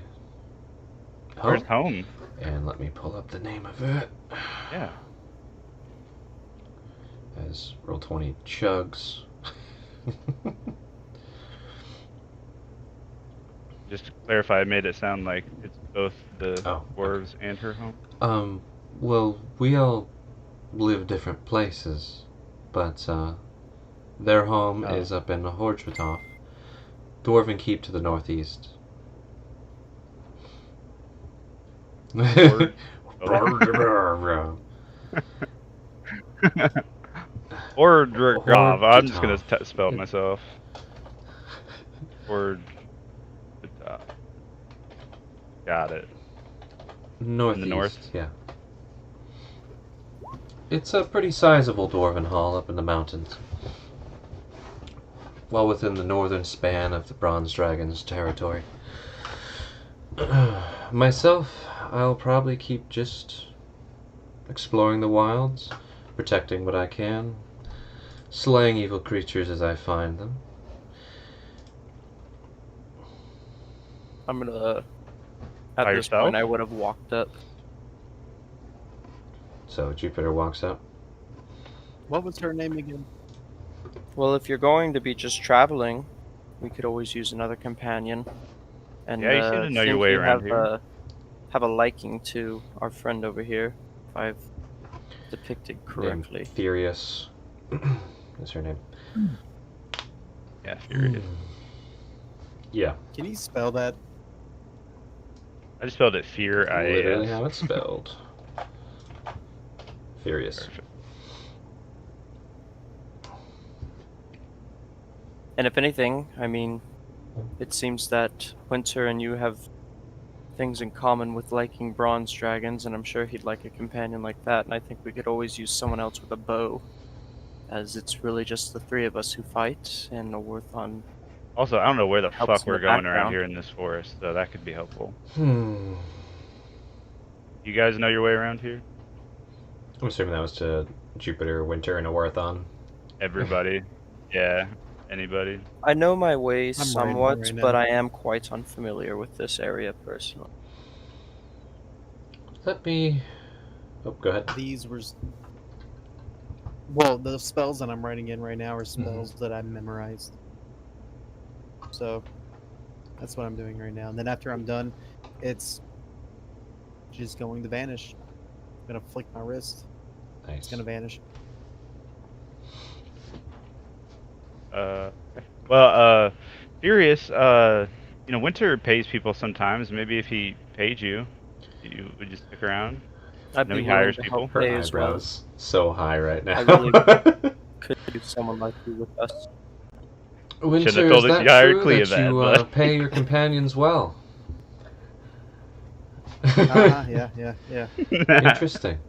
Where's home? And let me pull up the name of it. Yeah. As Roll20 chugs. Just to clarify, I made it sound like it's both the Oh, dwarves and her home. Well, we all live different places, but their home Oh. is up in Horjvatov, Dwarven Keep to the northeast. Or- Or Dragov. I'm just gonna spell it myself. Or got it. Northeast, north? yeah. It's a pretty sizable dwarven hall up in the mountains. Well within the northern span of the Bronze Dragon's territory. Myself, I'll probably keep just exploring the wilds, protecting what I can, slaying evil creatures as I find them. I'm gonna. At By this yourself? point, I would have walked up. So Jupiter walks up. What was her name again? Well, if you're going to be just traveling, we could always use another companion. And Yeah, you seem to know your since way you around have, here. have a liking to our friend over here. I've depicted named correctly. Furious. That's her name. Yeah, Furious. Yeah, Can you spell that? I just spelled it Fear literally IAS. how it's spelled. Furious. Perfect. And if anything, I mean, it seems that Winter and you have things in common with liking bronze dragons, and I'm sure he'd like a companion like that, and I think we could always use someone else with a bow, as it's really just the three of us who fight, and Orthon Also, I don't know where the helps fuck in we're the going around background. here in this forest, so that could be helpful. Hmm. You guys know your way around here? I'm assuming that was to Jupiter, Winter, and Orthon. Everybody? Yeah. Anybody? I know my way right somewhat, now. but I am quite unfamiliar with this area personally. Let me. Oh, go ahead. These were. Well, the spells that I'm writing in right now are spells that I memorized. So that's what I'm doing right now. And then after I'm done, it's just going to vanish. I'm gonna flick my wrist. Nice. It's gonna vanish. Furious, Winter pays people sometimes. Maybe if he paid you, you would just stick around. I'd No, be he willing hires to people. help Her pay as well. eyebrows so high right now. I really could use someone like you with us. Winter, Shouldn't have is told that you hired true Clea that you that, but- pay your companions well? Yeah. Interesting.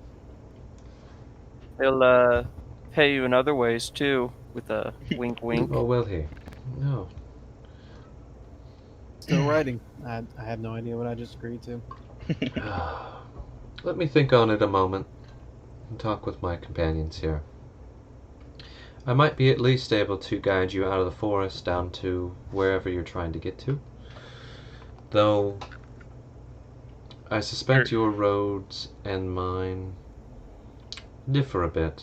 He'll pay you in other ways too, with a wink wink. Oh, will he? No. Still writing. I have no idea what I just agreed to. Let me think on it a moment and talk with my companions here. I might be at least able to guide you out of the forest down to wherever you're trying to get to. Though, I suspect your roads and mine differ a bit.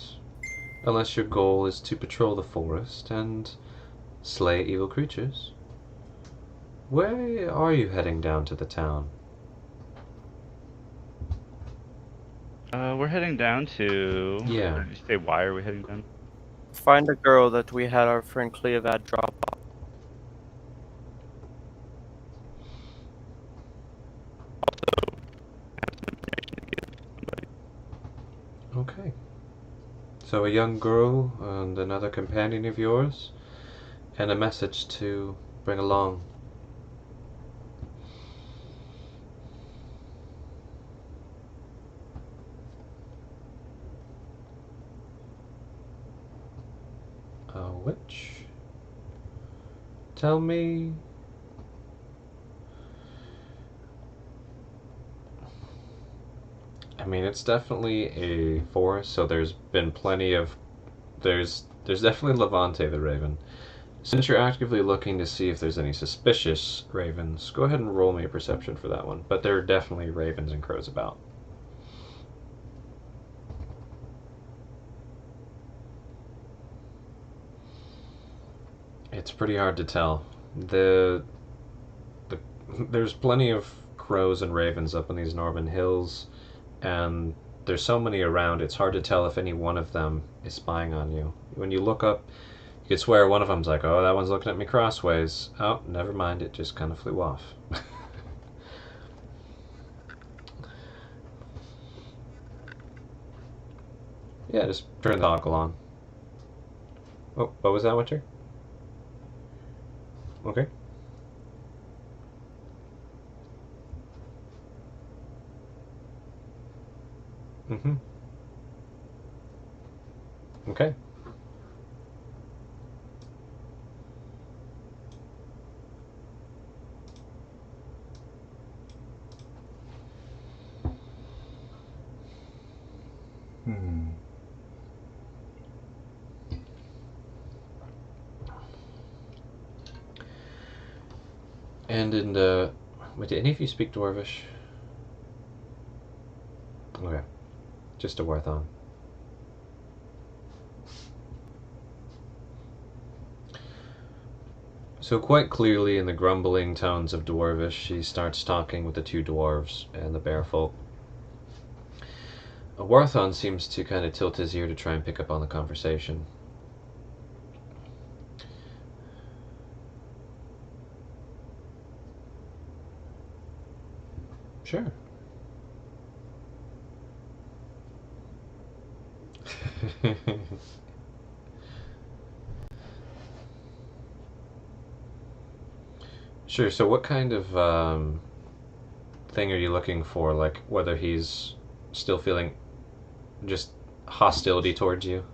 Unless your goal is to patrol the forest and slay evil creatures. Where are you heading down to the town? We're heading down to... Yeah. Did you say why are we heading down? Find a girl that we had our friend Cleovad drop off. Okay. So a young girl and another companion of yours, and a message to bring along. Which? Tell me. I mean, it's definitely a forest, so there's been plenty of. There's definitely Levante the Raven. Since you're actively looking to see if there's any suspicious ravens, go ahead and roll me a perception for that one. But there are definitely ravens and crows about. It's pretty hard to tell. There's plenty of crows and ravens up in these northern hills, and there's so many around, it's hard to tell if any one of them is spying on you. When you look up, you could swear one of them's like, oh, that one's looking at me crossways. Oh, never mind, it just kind of flew off. Yeah, just turn the toggle on. Oh, what was that, Winter? Okay. Mm-hmm. Okay. And wait, did any of you speak Dwarvish? Okay. Just a Warthon. So quite clearly in the grumbling tones of Dwarvish, she starts talking with the two dwarves and the bearfolk. Warthon seems to kind of tilt his ear to try and pick up on the conversation. Sure. Sure, so what kind of thing are you looking for? Like, whether he's still feeling just hostility towards you?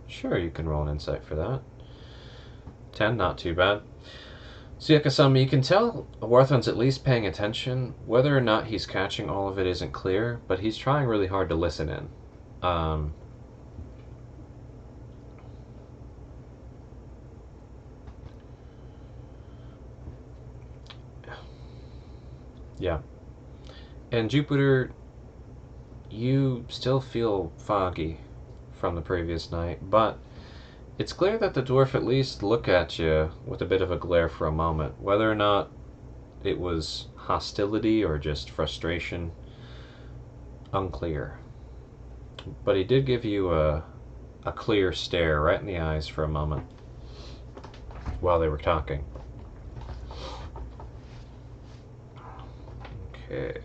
Sure, you can roll an insight for that. 10, not too bad. So, Yakasami, you can tell Warthon's at least paying attention. Whether or not he's catching all of it isn't clear, but he's trying really hard to listen in. Yeah. And Jupiter, you still feel foggy from the previous night, but it's clear that the dwarf at least looked at you with a bit of a glare for a moment. Whether or not it was hostility or just frustration, unclear. But he did give you a clear stare right in the eyes for a moment while they were talking. Okay.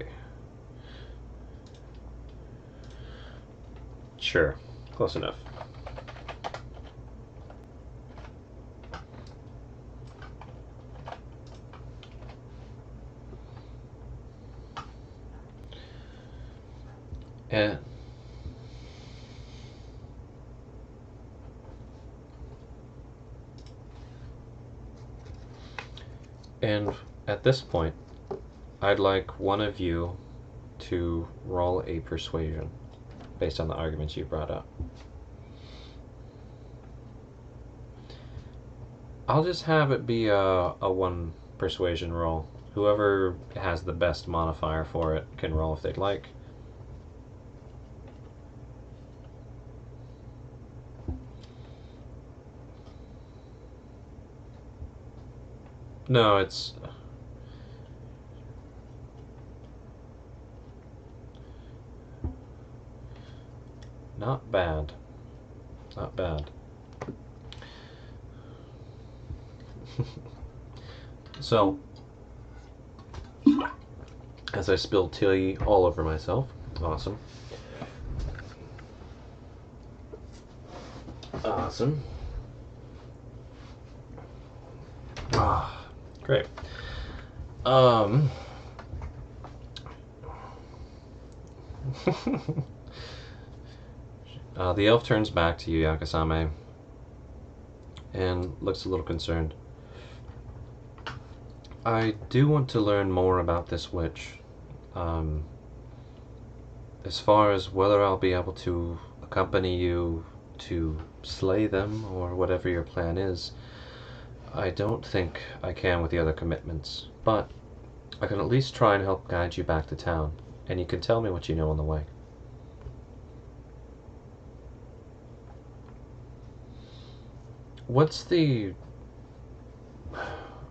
Sure. Close enough. And at this point, I'd like one of you to roll a persuasion based on the arguments you brought up. I'll just have it be a one persuasion roll. Whoever has the best modifier for it can roll if they'd like. No, it's... not bad. Not bad. So, as I spilled tea all over myself, awesome. Awesome. Ah, great. The elf turns back to you, Yakasame, and looks a little concerned. I do want to learn more about this witch. As far as whether I'll be able to accompany you to slay them, or whatever your plan is, I don't think I can with the other commitments, but I can at least try and help guide you back to town, and you can tell me what you know on the way. What's the...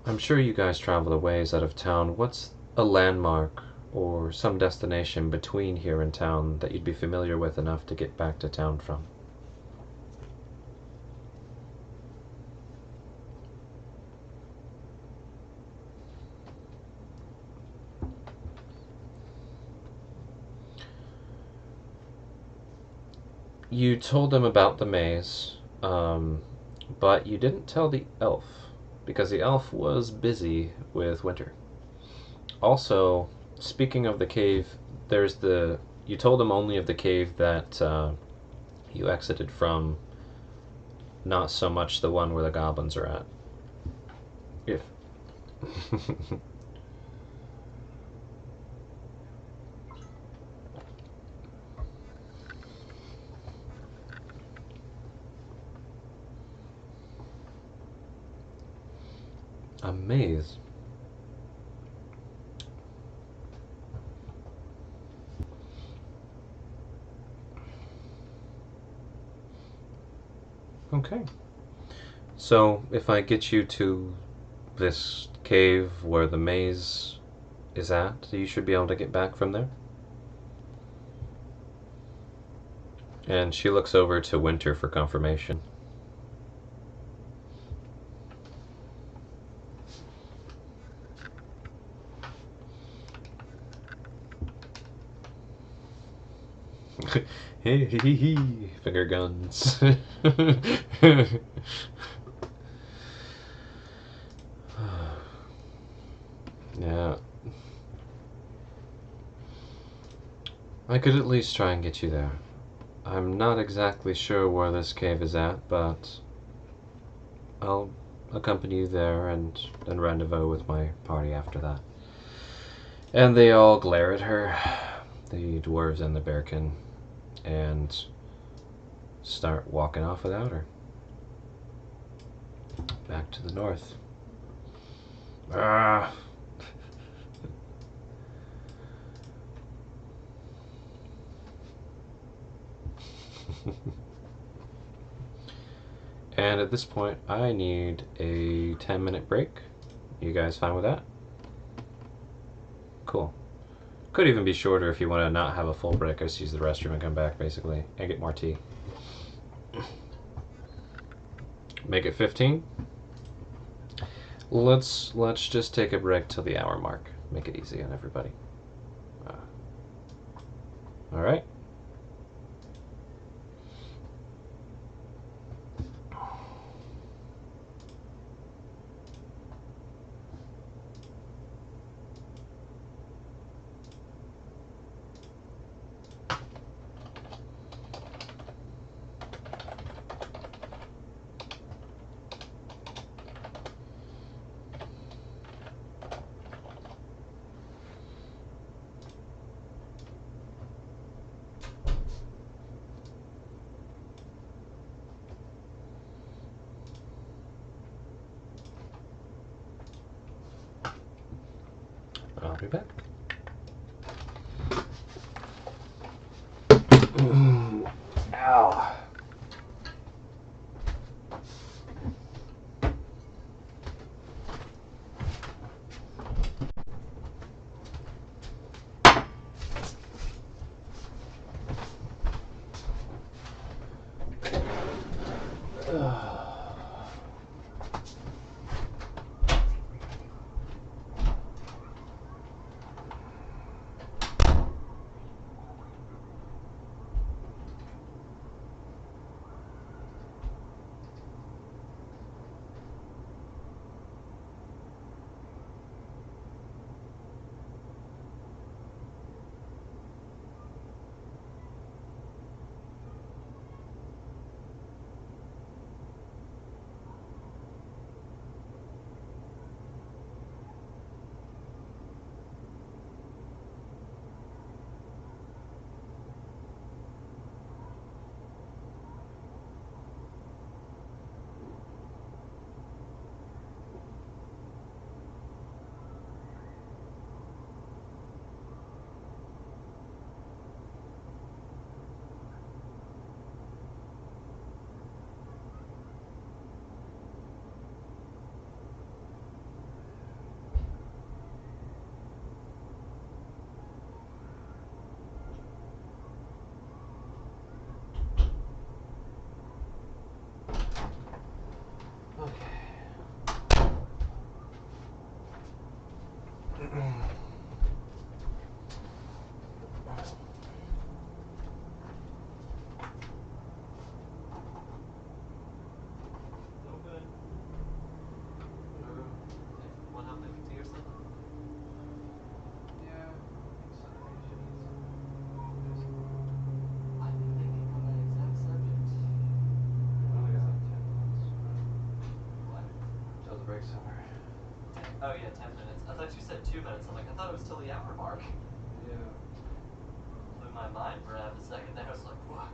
I'm sure you guys travel a ways out of town. What's a landmark or some destination between here and town that you'd be familiar with enough to get back to town from? You told them about the maze, but you didn't tell the elf, because the elf was busy with Winter. Also, speaking of the cave, there's the... You told him only of the cave that you exited from, not so much the one where the goblins are at. If... A maze. Okay. So, if I get you to this cave where the maze is at, you should be able to get back from there? And she looks over to Winter for confirmation. Hey, hee, hee, finger guns. Yeah. I could at least try and get you there. I'm not exactly sure where this cave is at, but I'll accompany you there and then rendezvous with my party after that. And they all glare at her, the dwarves and the bearkin, and start walking off without her. Back to the north. Ah. And at this point, I need a 10-minute break. You guys fine with that? Cool. Could even be shorter if you want to not have a full break. Just use the restroom and come back, basically, and get more tea. Make it 15. Let's just take a break till the hour mark. Make it easy on everybody. All right. I'll be back. Ow. Till the break's over. Oh yeah, 10 minutes. I thought you said 2 minutes. I'm like, I thought it was till the hour mark. Yeah. Blew my mind for half a second there. I was like, what?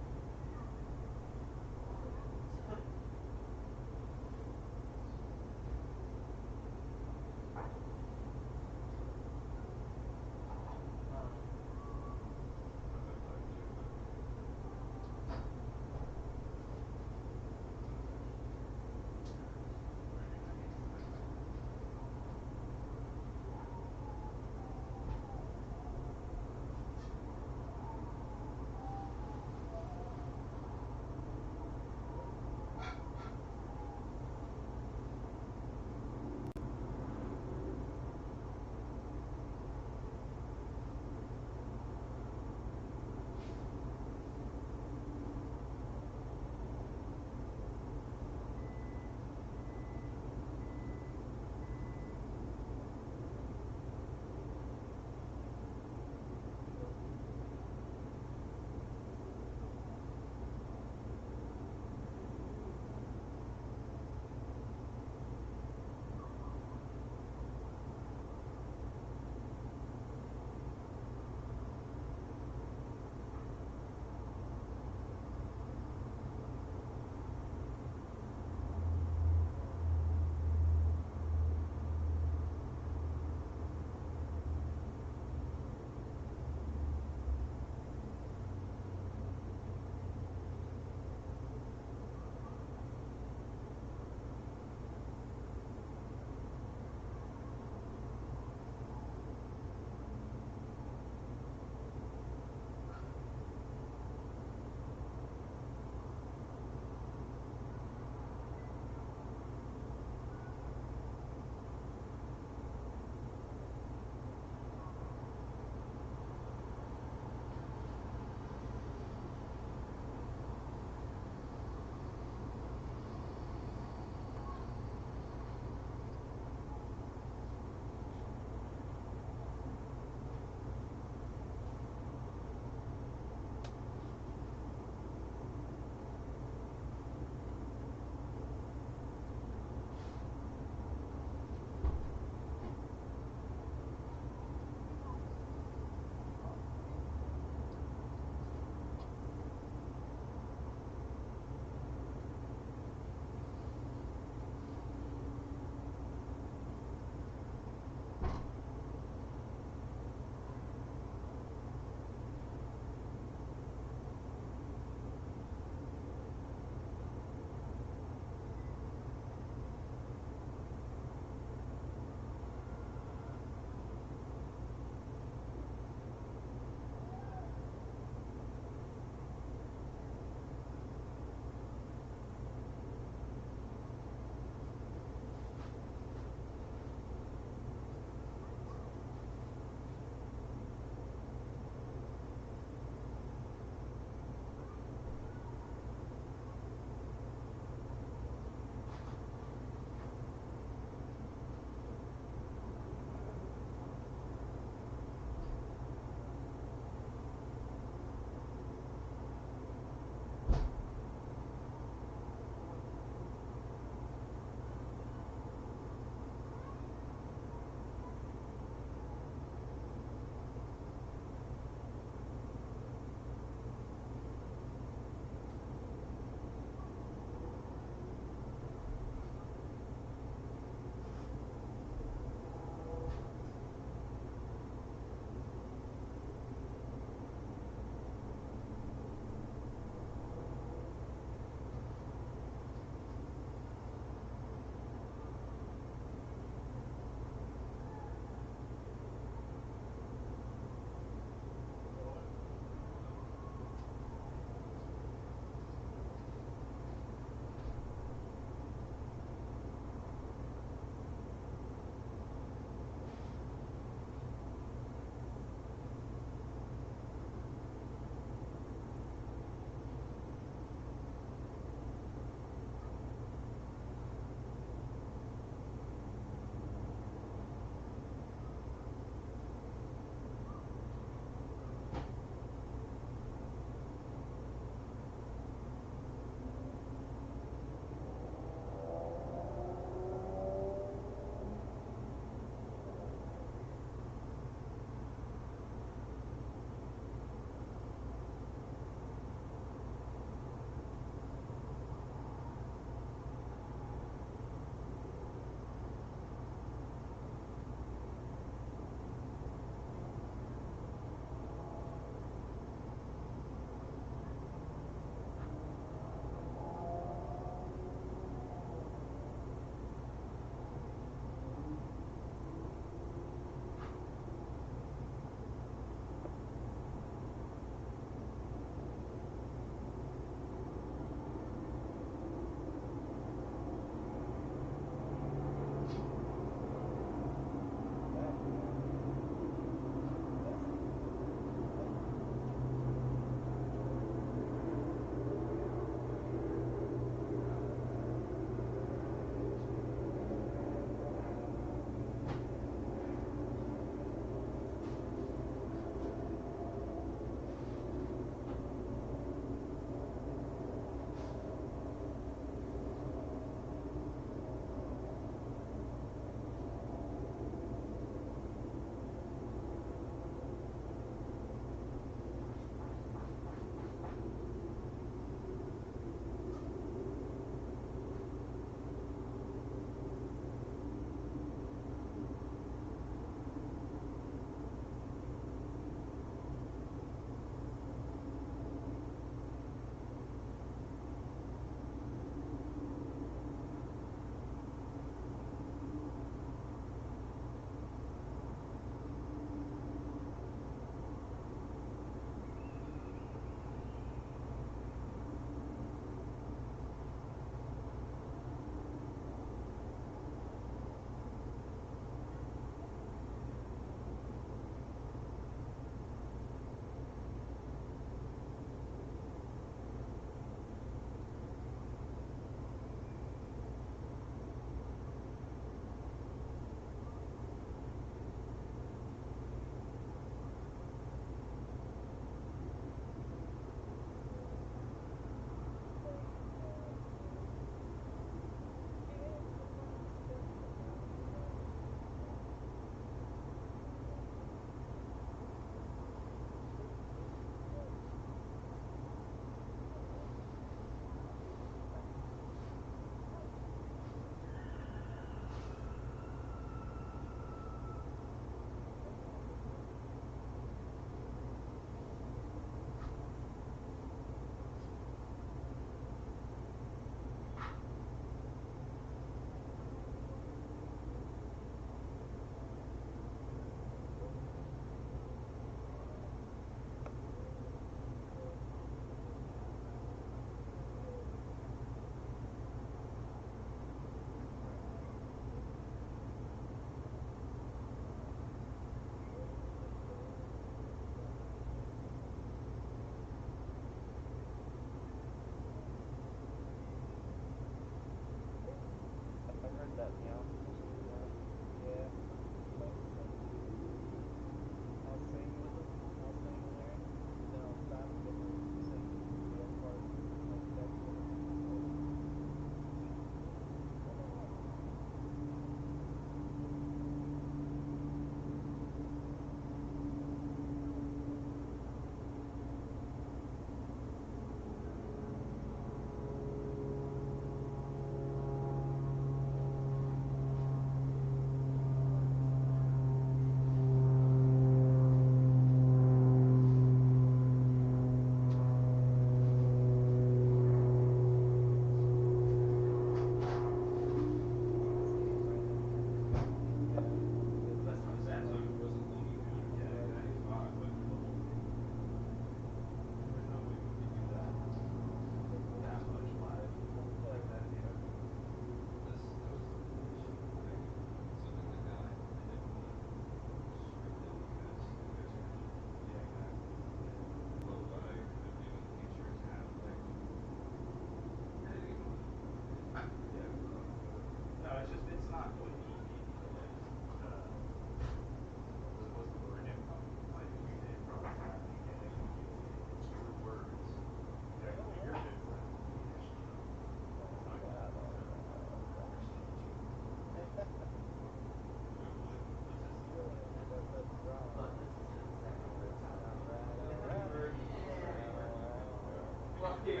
Like you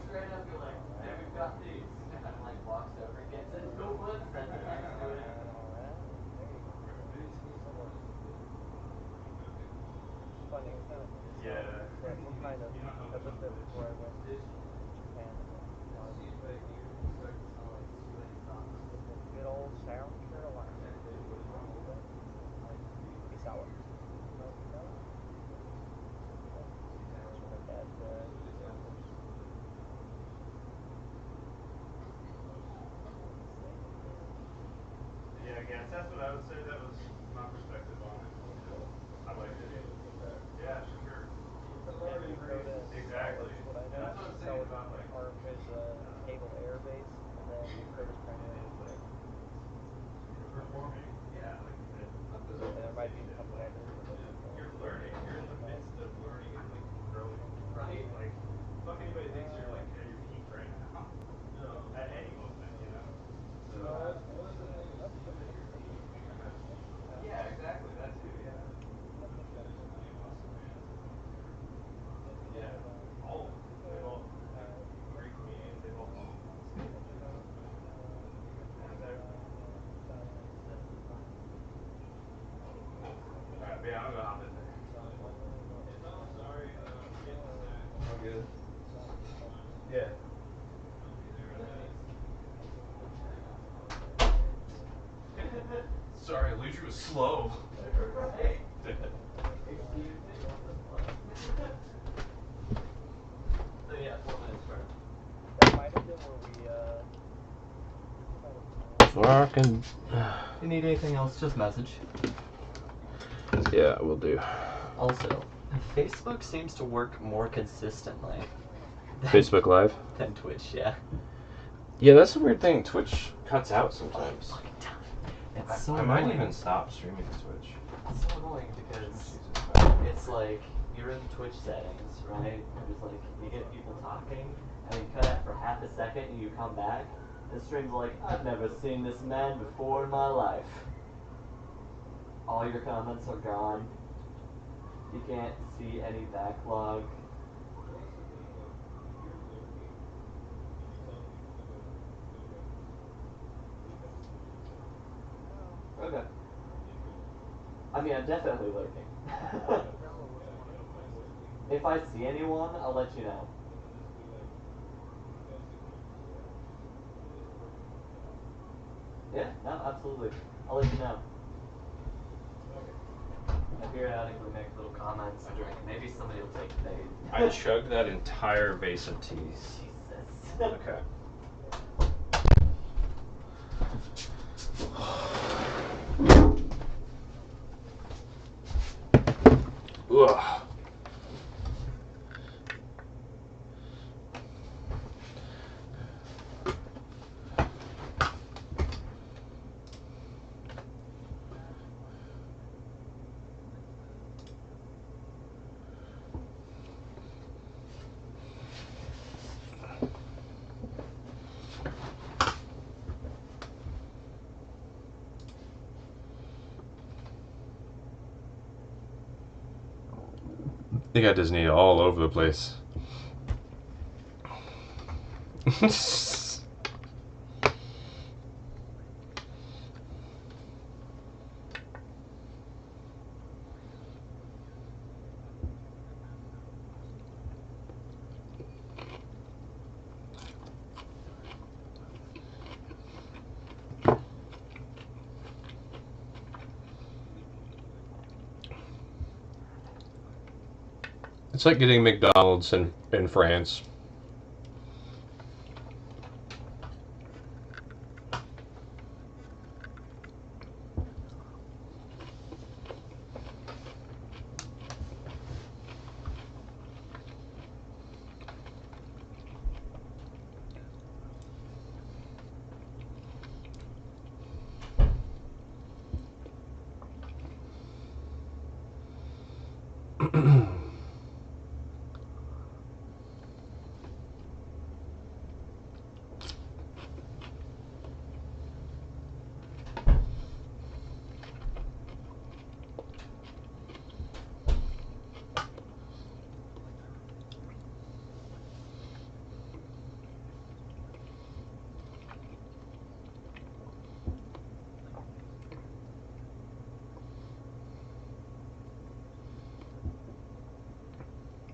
straight up, you're like, hey, we've got these. And I'm like, walks over, gets it, no flips, then keeps doing it. Yeah, I guess that's what I would say. That was my perspective on it. I liked it. Yeah, sure. Exactly. And that's what I'm saying about like. Performing. Yeah, like you said. You're learning. You're in the midst of learning and like growing. Right? Like, fuck anybody thinks you're like at your peak right now. No. At any moment, you know. So. Yeah, exactly. That too. Yeah. Yeah. All of them. They've all great comedians. They've all fallen off. Alright, but yeah, I'm gonna go hop in there. Sorry, all good. Yeah. Sorry, Luigi was slow. Right? Excuse me, what the fuck? So yeah, 4 minutes first. Fucking. If you need anything else, just message. Yeah, we'll do. Also, Facebook seems to work more consistently Facebook Live? than Twitch, yeah. Yeah, that's a weird thing. Twitch cuts out sometimes. It's so I might annoying. even stop streaming to Twitch. It's so annoying because it's like you're in Twitch settings, right? And it's like you get people talking, and you cut out for half a second, and you come back. The stream's like, I've never seen this man before in my life. All your comments are gone. You can't see any backlog. Okay. I mean, I'm definitely lurking. If I see anyone, I'll let you know. Yeah, no, absolutely. I'll let you know. I periodically make little comments and drink. Maybe somebody will take the bait. I chugged that entire vase of tea. Jesus. Okay. Ugh. They got Disney all over the place. It's like getting McDonald's in France.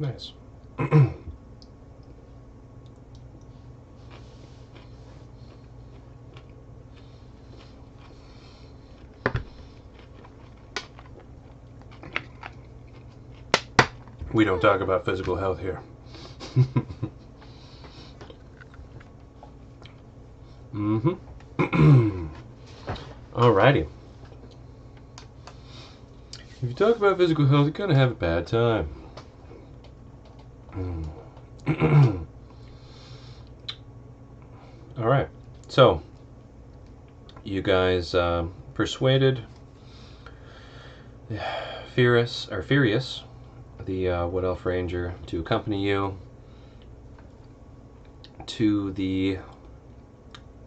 Nice. We don't talk about physical health here. Mm-hmm. Alrighty. If you talk about physical health, you're gonna have a bad time. Alright. So, you guys persuaded Furious, the Wood Elf Ranger, to accompany you to the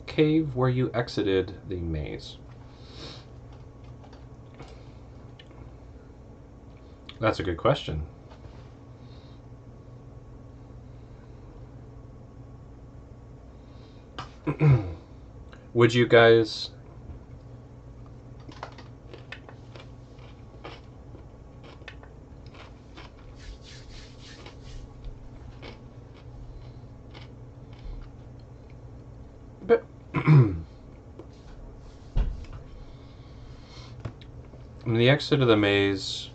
cave where you exited the maze. That's a good question. Would you guys... But the exit of the maze...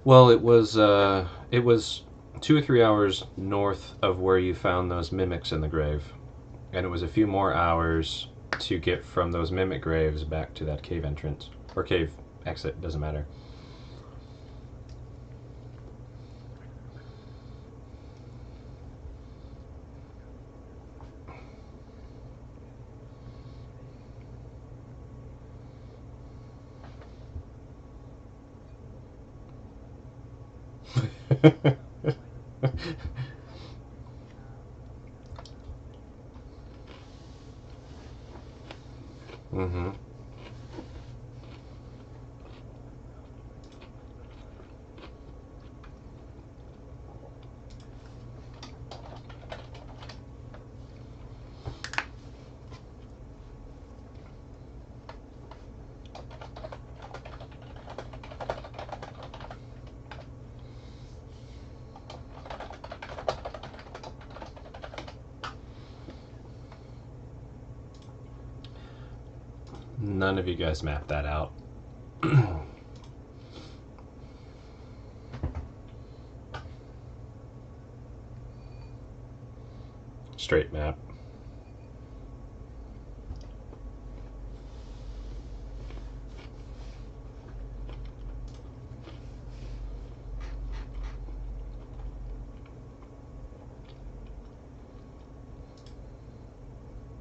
Well, it was 2 or 3 hours north of where you found those mimics in the grave. And it was a few more hours to get from those mimic graves back to that cave entrance. Or cave exit, doesn't matter. Mm-hmm. None of you guys mapped that out. Straight map.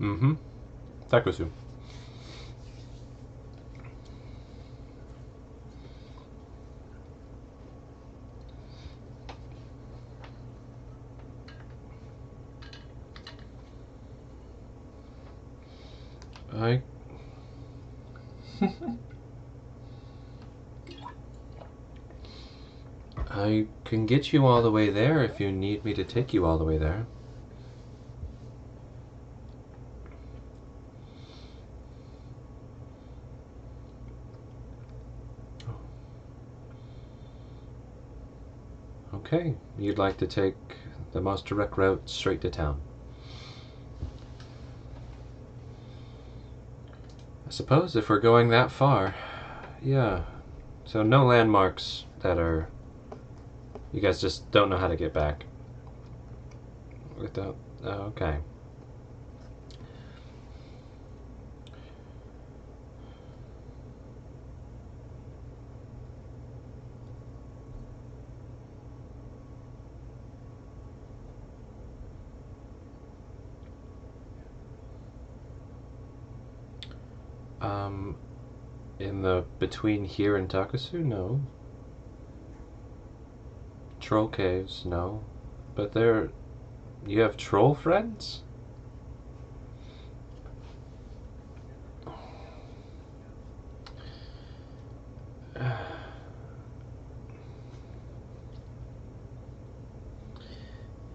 Mm-hmm. Takosu. I can get you all the way there if you need me to take you all the way there. Okay, you'd like to take the most direct route straight to town. I suppose if we're going that far, yeah. So no landmarks that are... You guys just don't know how to get back. Without... okay. In the between here and Takasu, no. Troll caves, no. But there, you have troll friends?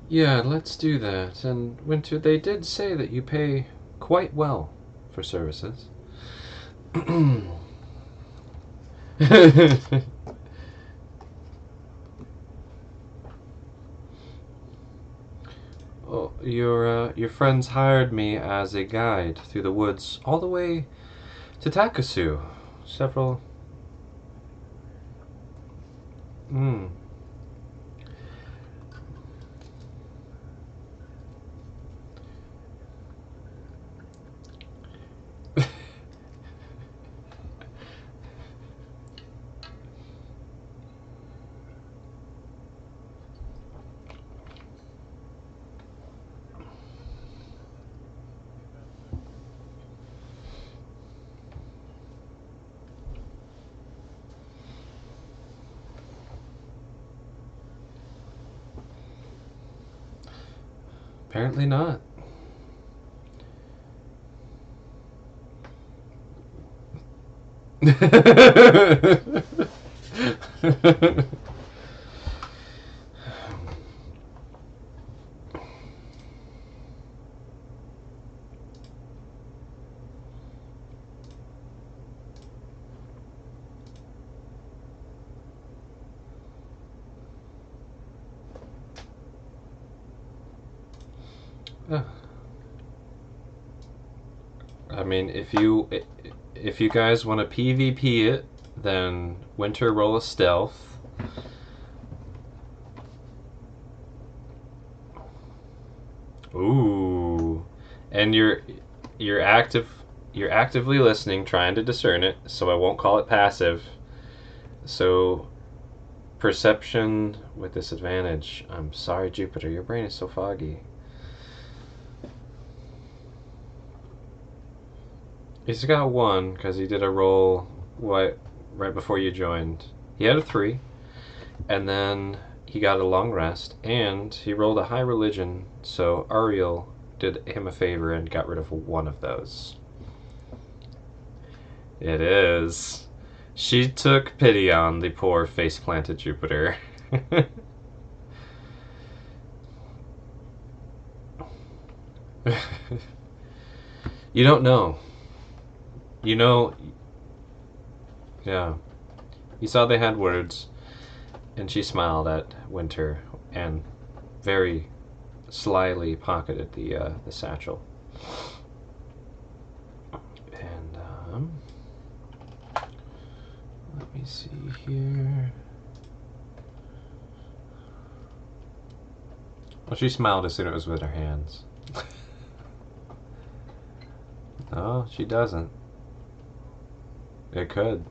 Yeah, let's do that. And Winter, they did say that you pay quite well for services. your friends hired me as a guide through the woods all the way to Takasu. Several. Hmm. Apparently not. I mean, if you guys want to PvP it, then Winter roll a stealth. Ooh, and you're actively listening, trying to discern it. So I won't call it passive. So perception with disadvantage. I'm sorry, Jupiter. Your brain is so foggy. He's got 1 because he did a roll right before you joined. He had a 3, and then he got a long rest, and he rolled a high religion. So Ariel did him a favor and got rid of 1 of those. It is. She took pity on the poor face-planted Jupiter. You don't know. You know, yeah. You saw they had words, and she smiled at Winter and very slyly pocketed the satchel. And let me see here. Well, she smiled as soon as it was with her hands. No, she doesn't. It could.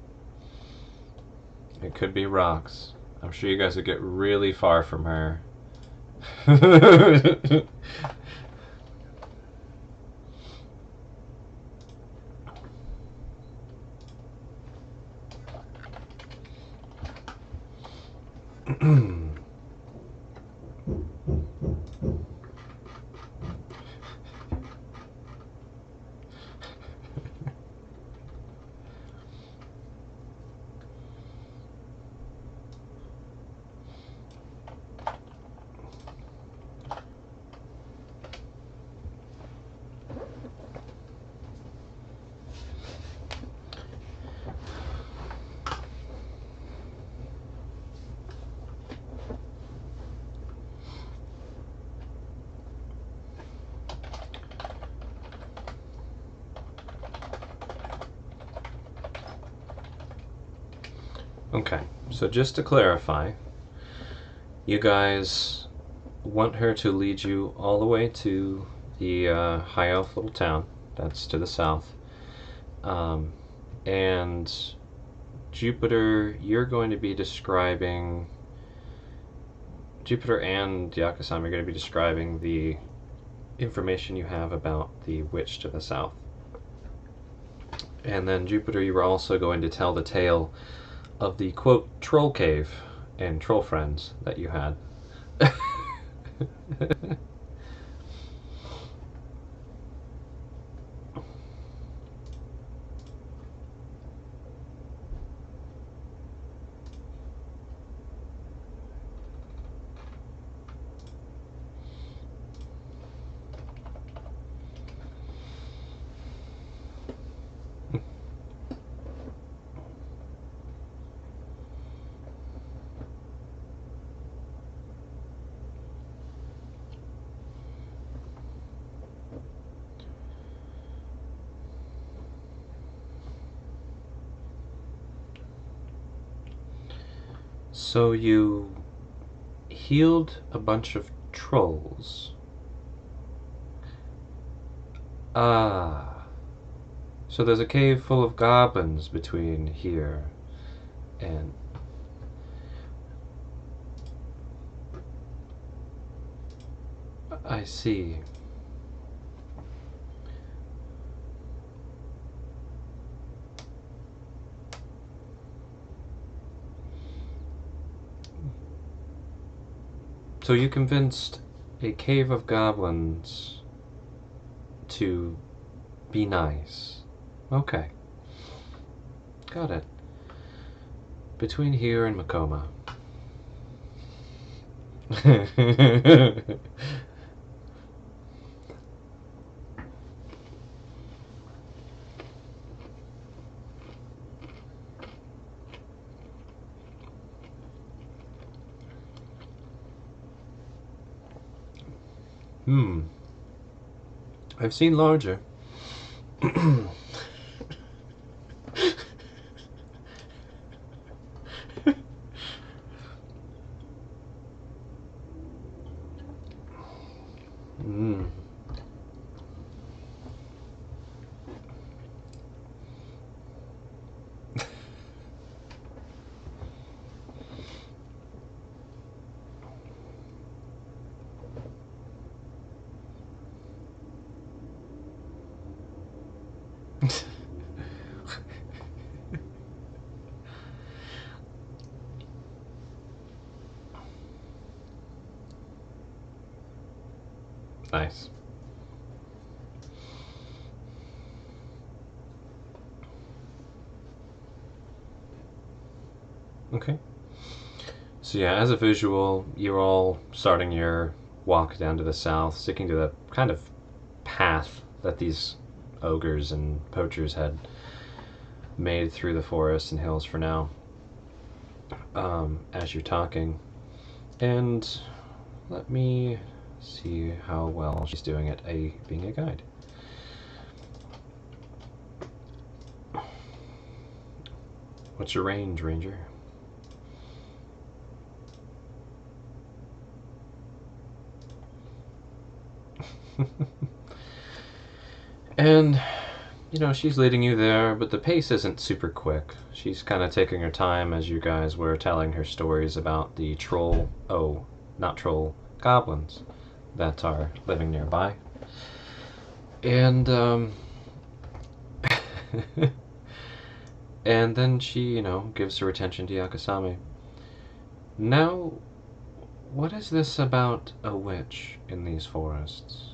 It could be rocks. I'm sure you guys would get really far from her. Okay, so just to clarify, you guys want her to lead you all the way to the high elf little town that's to the south. And Jupiter, you're going to be describing. Jupiter and Yakusama are going to be describing the information you have about the witch to the south. And then Jupiter, you were also going to tell the tale of the quote troll cave and troll friends that you had. So you healed a bunch of trolls. Ah. So there's a cave full of goblins between here and... I see. So you convinced a cave of goblins to be nice. Okay. Got it. Between here and Makoma. I've seen larger. Hmm. Nice. Okay. So yeah, as a visual, you're all starting your walk down to the south, sticking to the kind of path that these ogres and poachers had made through the forests and hills for now, as you're talking. And let me see how well she's doing at being a guide. What's your range, Ranger? And, you know, she's leading you there, but the pace isn't super quick. She's kind of taking her time as you guys were telling her stories about the not troll, goblins that are living nearby. And, and then she, you know, gives her attention to Yakasame. Now, what is this about a witch in these forests?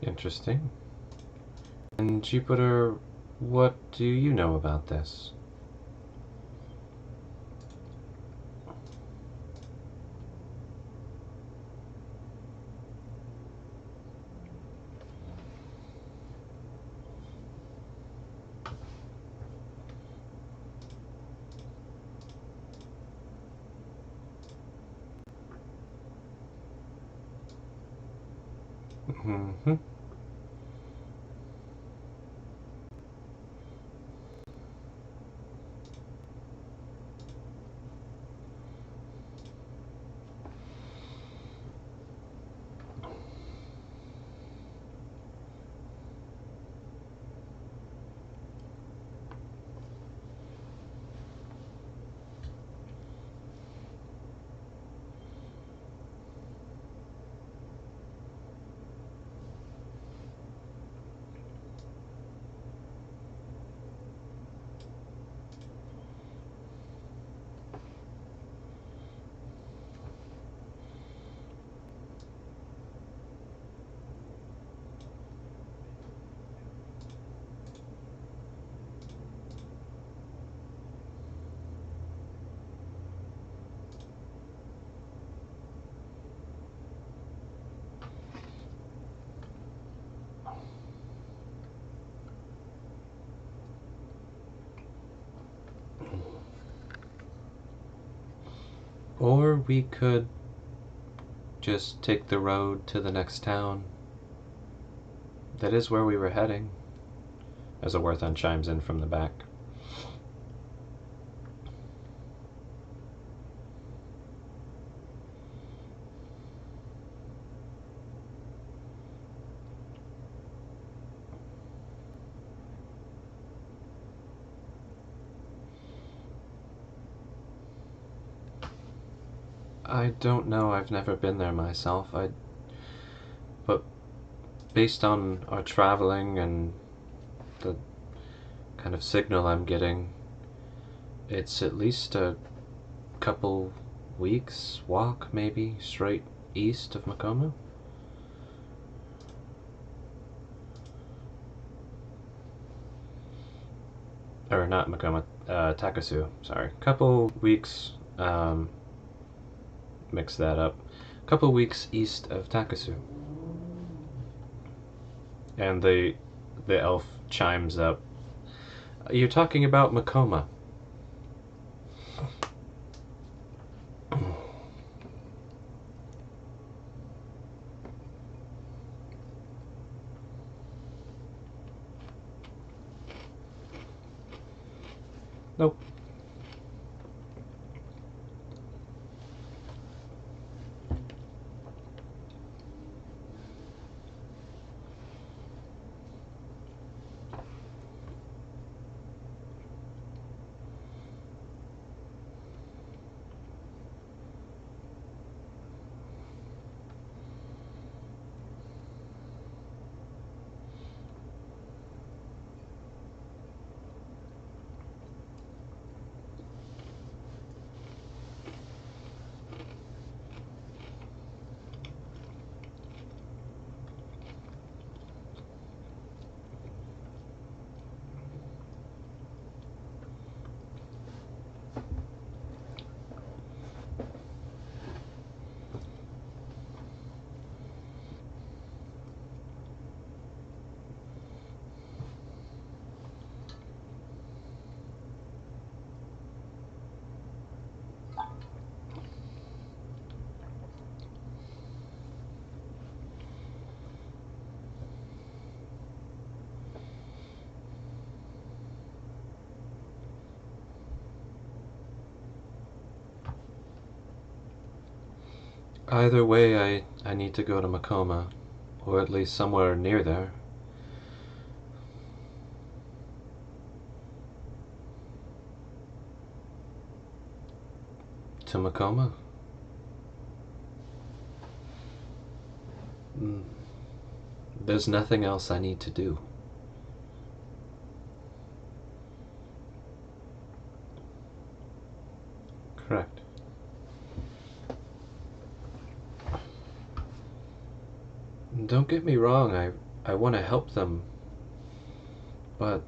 Interesting. And Jupiter, what do you know about this? Mm-hmm. Or we could just take the road to the next town. That is where we were heading. As a Worthon chimes in from the back. I don't know. I've never been there myself. But based on our traveling and the kind of signal I'm getting, it's at least a couple weeks walk, maybe, straight east of Makoma. Or not Makoma, Takasu, sorry. Couple weeks, mix that up. Couple weeks east of Takasu. And the elf chimes up. You're talking about Makoma. Nope. Either way, I need to go to Makoma, or at least somewhere near there. To Makoma? There's nothing else I need to do. Correct. Don't get me wrong, I want to help them, but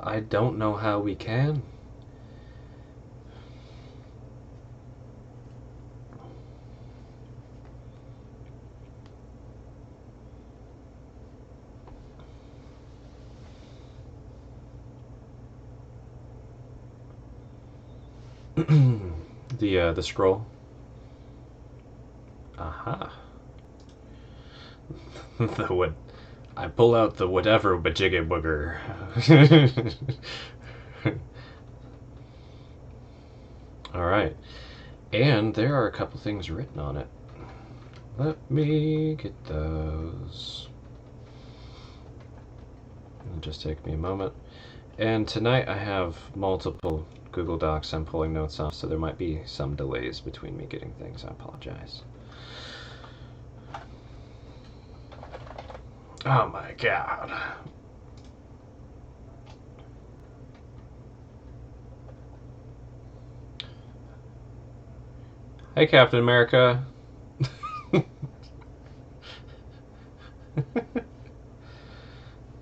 I don't know how we can. The scroll. Aha. The what? I pull out the whatever bajigga booger. Alright. And there are a couple things written on it. Let me get those. It'll just take me a moment. And tonight I have multiple Google Docs I'm pulling notes off, so there might be some delays between me getting things. I apologize. Oh my god. Hey, Captain America.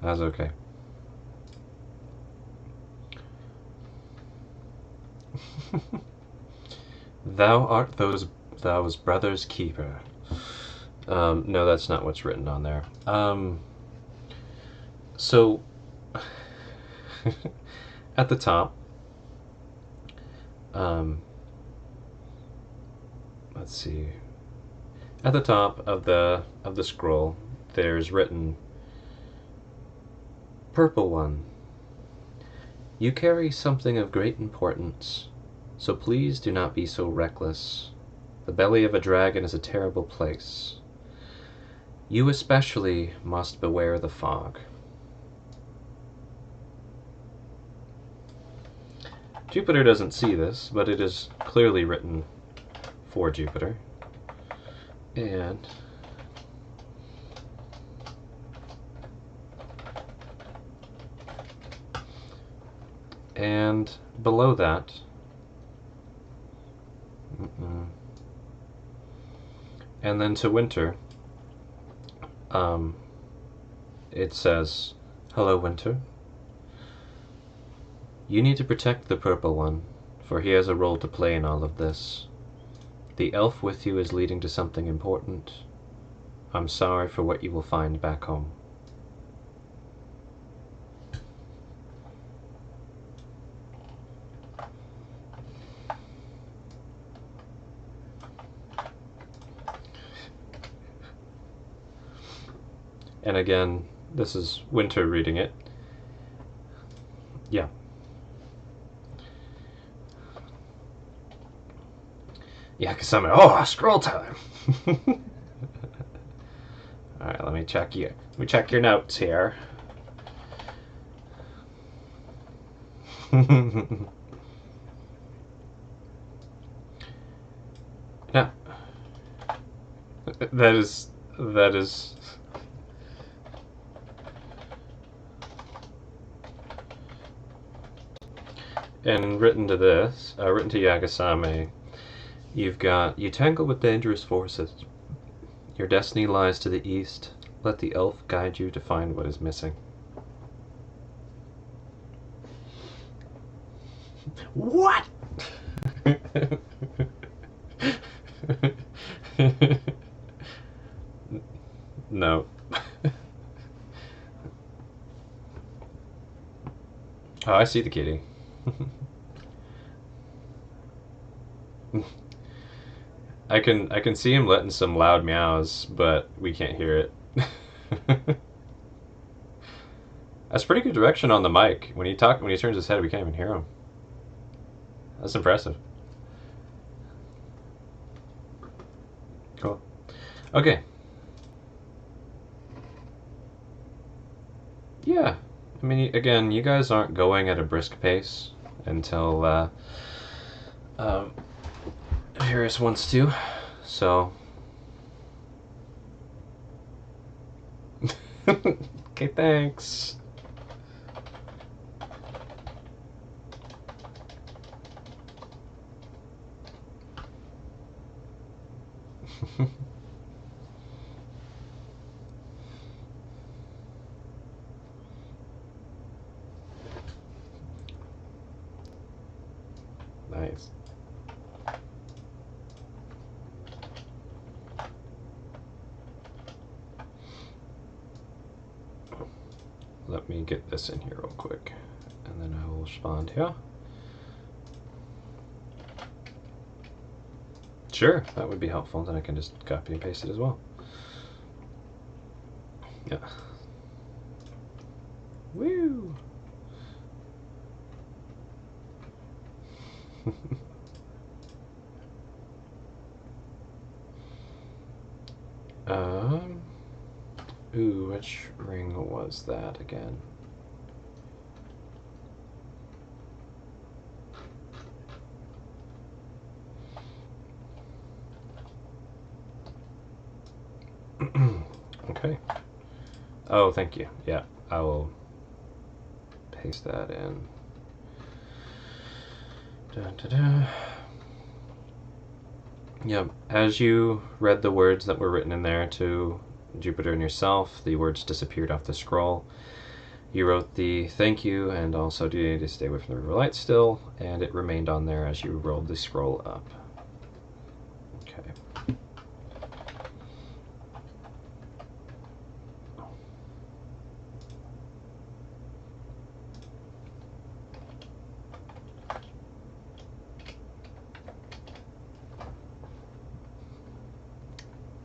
That's okay. Thou art those brothers' keeper. No, that's not what's written on there. So, at the top, let's see. At the top of the scroll, there's written, Purple One. You carry something of great importance, so please do not be so reckless. The belly of a dragon is a terrible place. You especially must beware the fog. Jupiter doesn't see this, but it is clearly written for Jupiter. And below that, and then to Winter, it says, Hello, Winter. You need to protect the Purple One, for he has a role to play in all of this. The elf with you is leading to something important. I'm sorry for what you will find back home. And again, this is Winter reading it. Yeah. Yeah, because I'm scroll time. Alright, let me check your notes here. Yeah. That is and written to Yagasame, you've got, you tangle with dangerous forces. Your destiny lies to the east. Let the elf guide you to find what is missing. What? No. Oh, I see the kitty. I can see him letting some loud meows, but we can't hear it. That's pretty good direction on the mic. When he turns his head, we can't even hear him. That's impressive. Cool. Okay. Yeah. I mean, again, you guys aren't going at a brisk pace until Harris wants to, so. Okay, thanks. Nice. Let me get this in here real quick, and then I will respond here. Sure, that would be helpful. Then I can just copy and paste it as well. Yeah. Woo! Ooh, which ring was that again? Okay. Oh, thank you. Yeah, I will paste that in. Dun, dun, dun. Yeah, as you read the words that were written in there to Jupiter and yourself, the words disappeared off the scroll. You wrote the thank you and also do you need to stay away from the river light still, and it remained on there as you rolled the scroll up. Okay.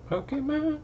Pokemon.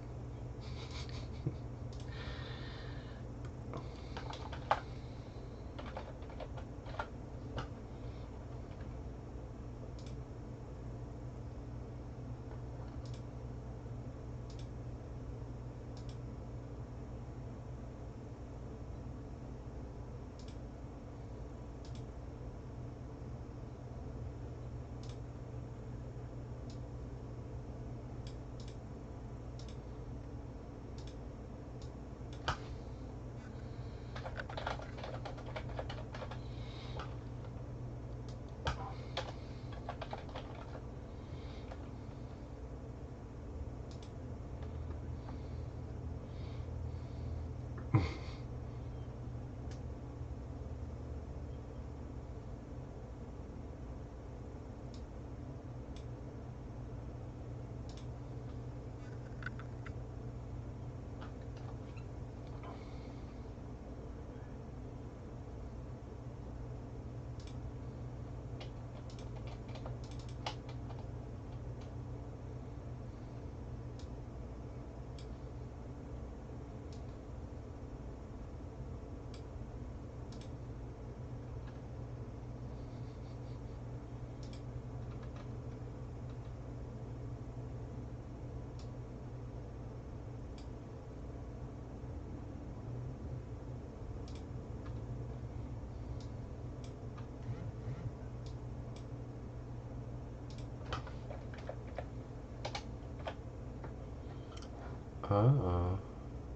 Oh,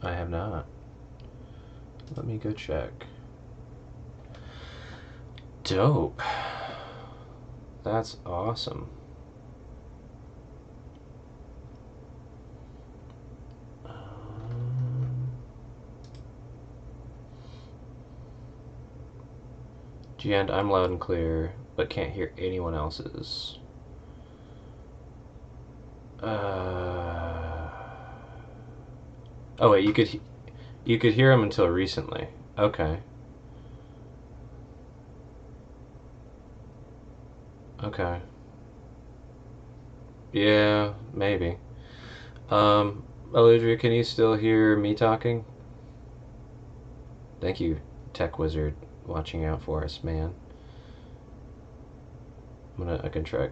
I have not. Let me go check. Dope. That's awesome. And I'm loud and clear, but can't hear anyone else's. Oh wait, you could hear him until recently. Okay. Okay. Yeah, maybe. Aludria, can you still hear me talking? Thank you, Tech Wizard, watching out for us, man. I can track.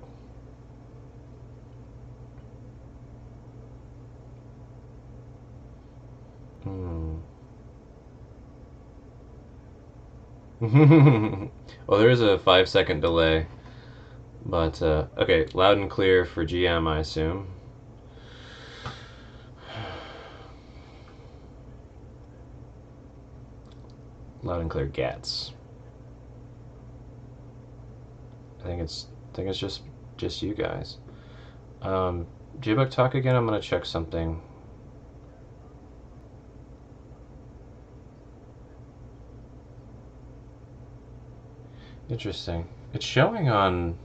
Well, there is a 5-second delay, but okay, loud and clear for GM, I assume. Loud and clear Gats. I think it's just you guys. Jibuk, talk again. I'm gonna check something. Interesting. It's showing on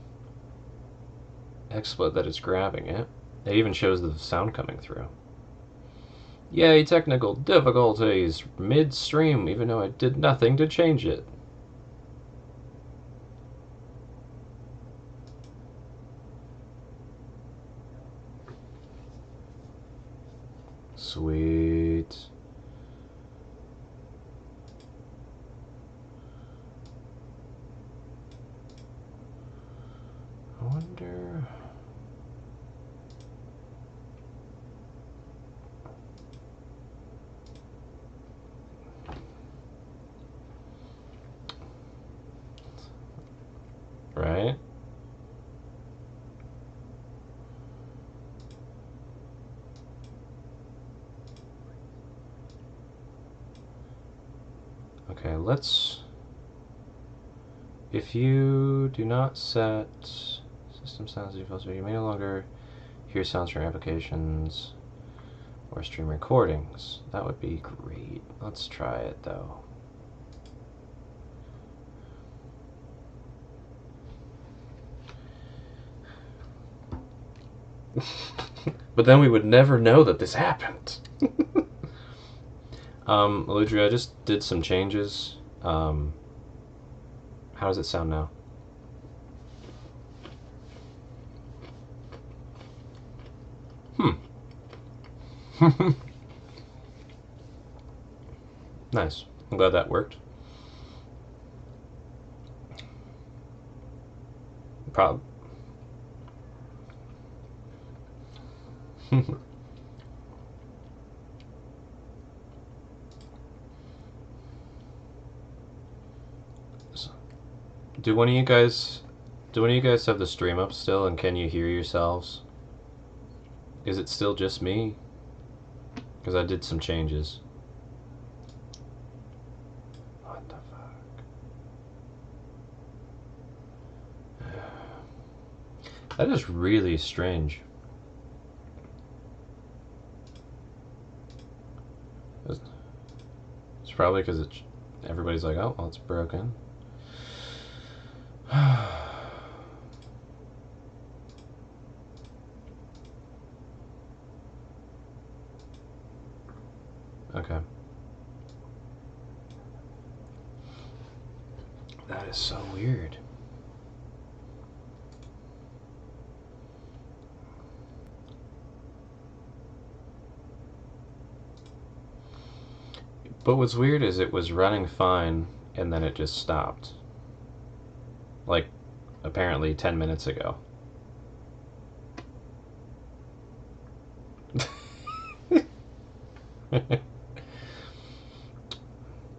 XSplit that it's grabbing it. It even shows the sound coming through. Yay, technical difficulties midstream, even though I did nothing to change it. Sweet. I wonder... Right? Okay, let's... If you do not set system sounds defaults, you may no longer hear sounds from applications or stream recordings. That would be great. Let's try it though. But then we would never know that this happened. Aludria, I just did some changes. How does it sound now? Nice. I'm glad that worked. Prob. Do one of you guys have the stream up still, and can you hear yourselves? Is it still just me? Because I did some changes. What the fuck? That is really strange. It's probably because everybody's like, oh, well, it's broken. Okay. That is so weird. But what's weird is it was running fine and then it just stopped. Like, apparently 10 minutes ago.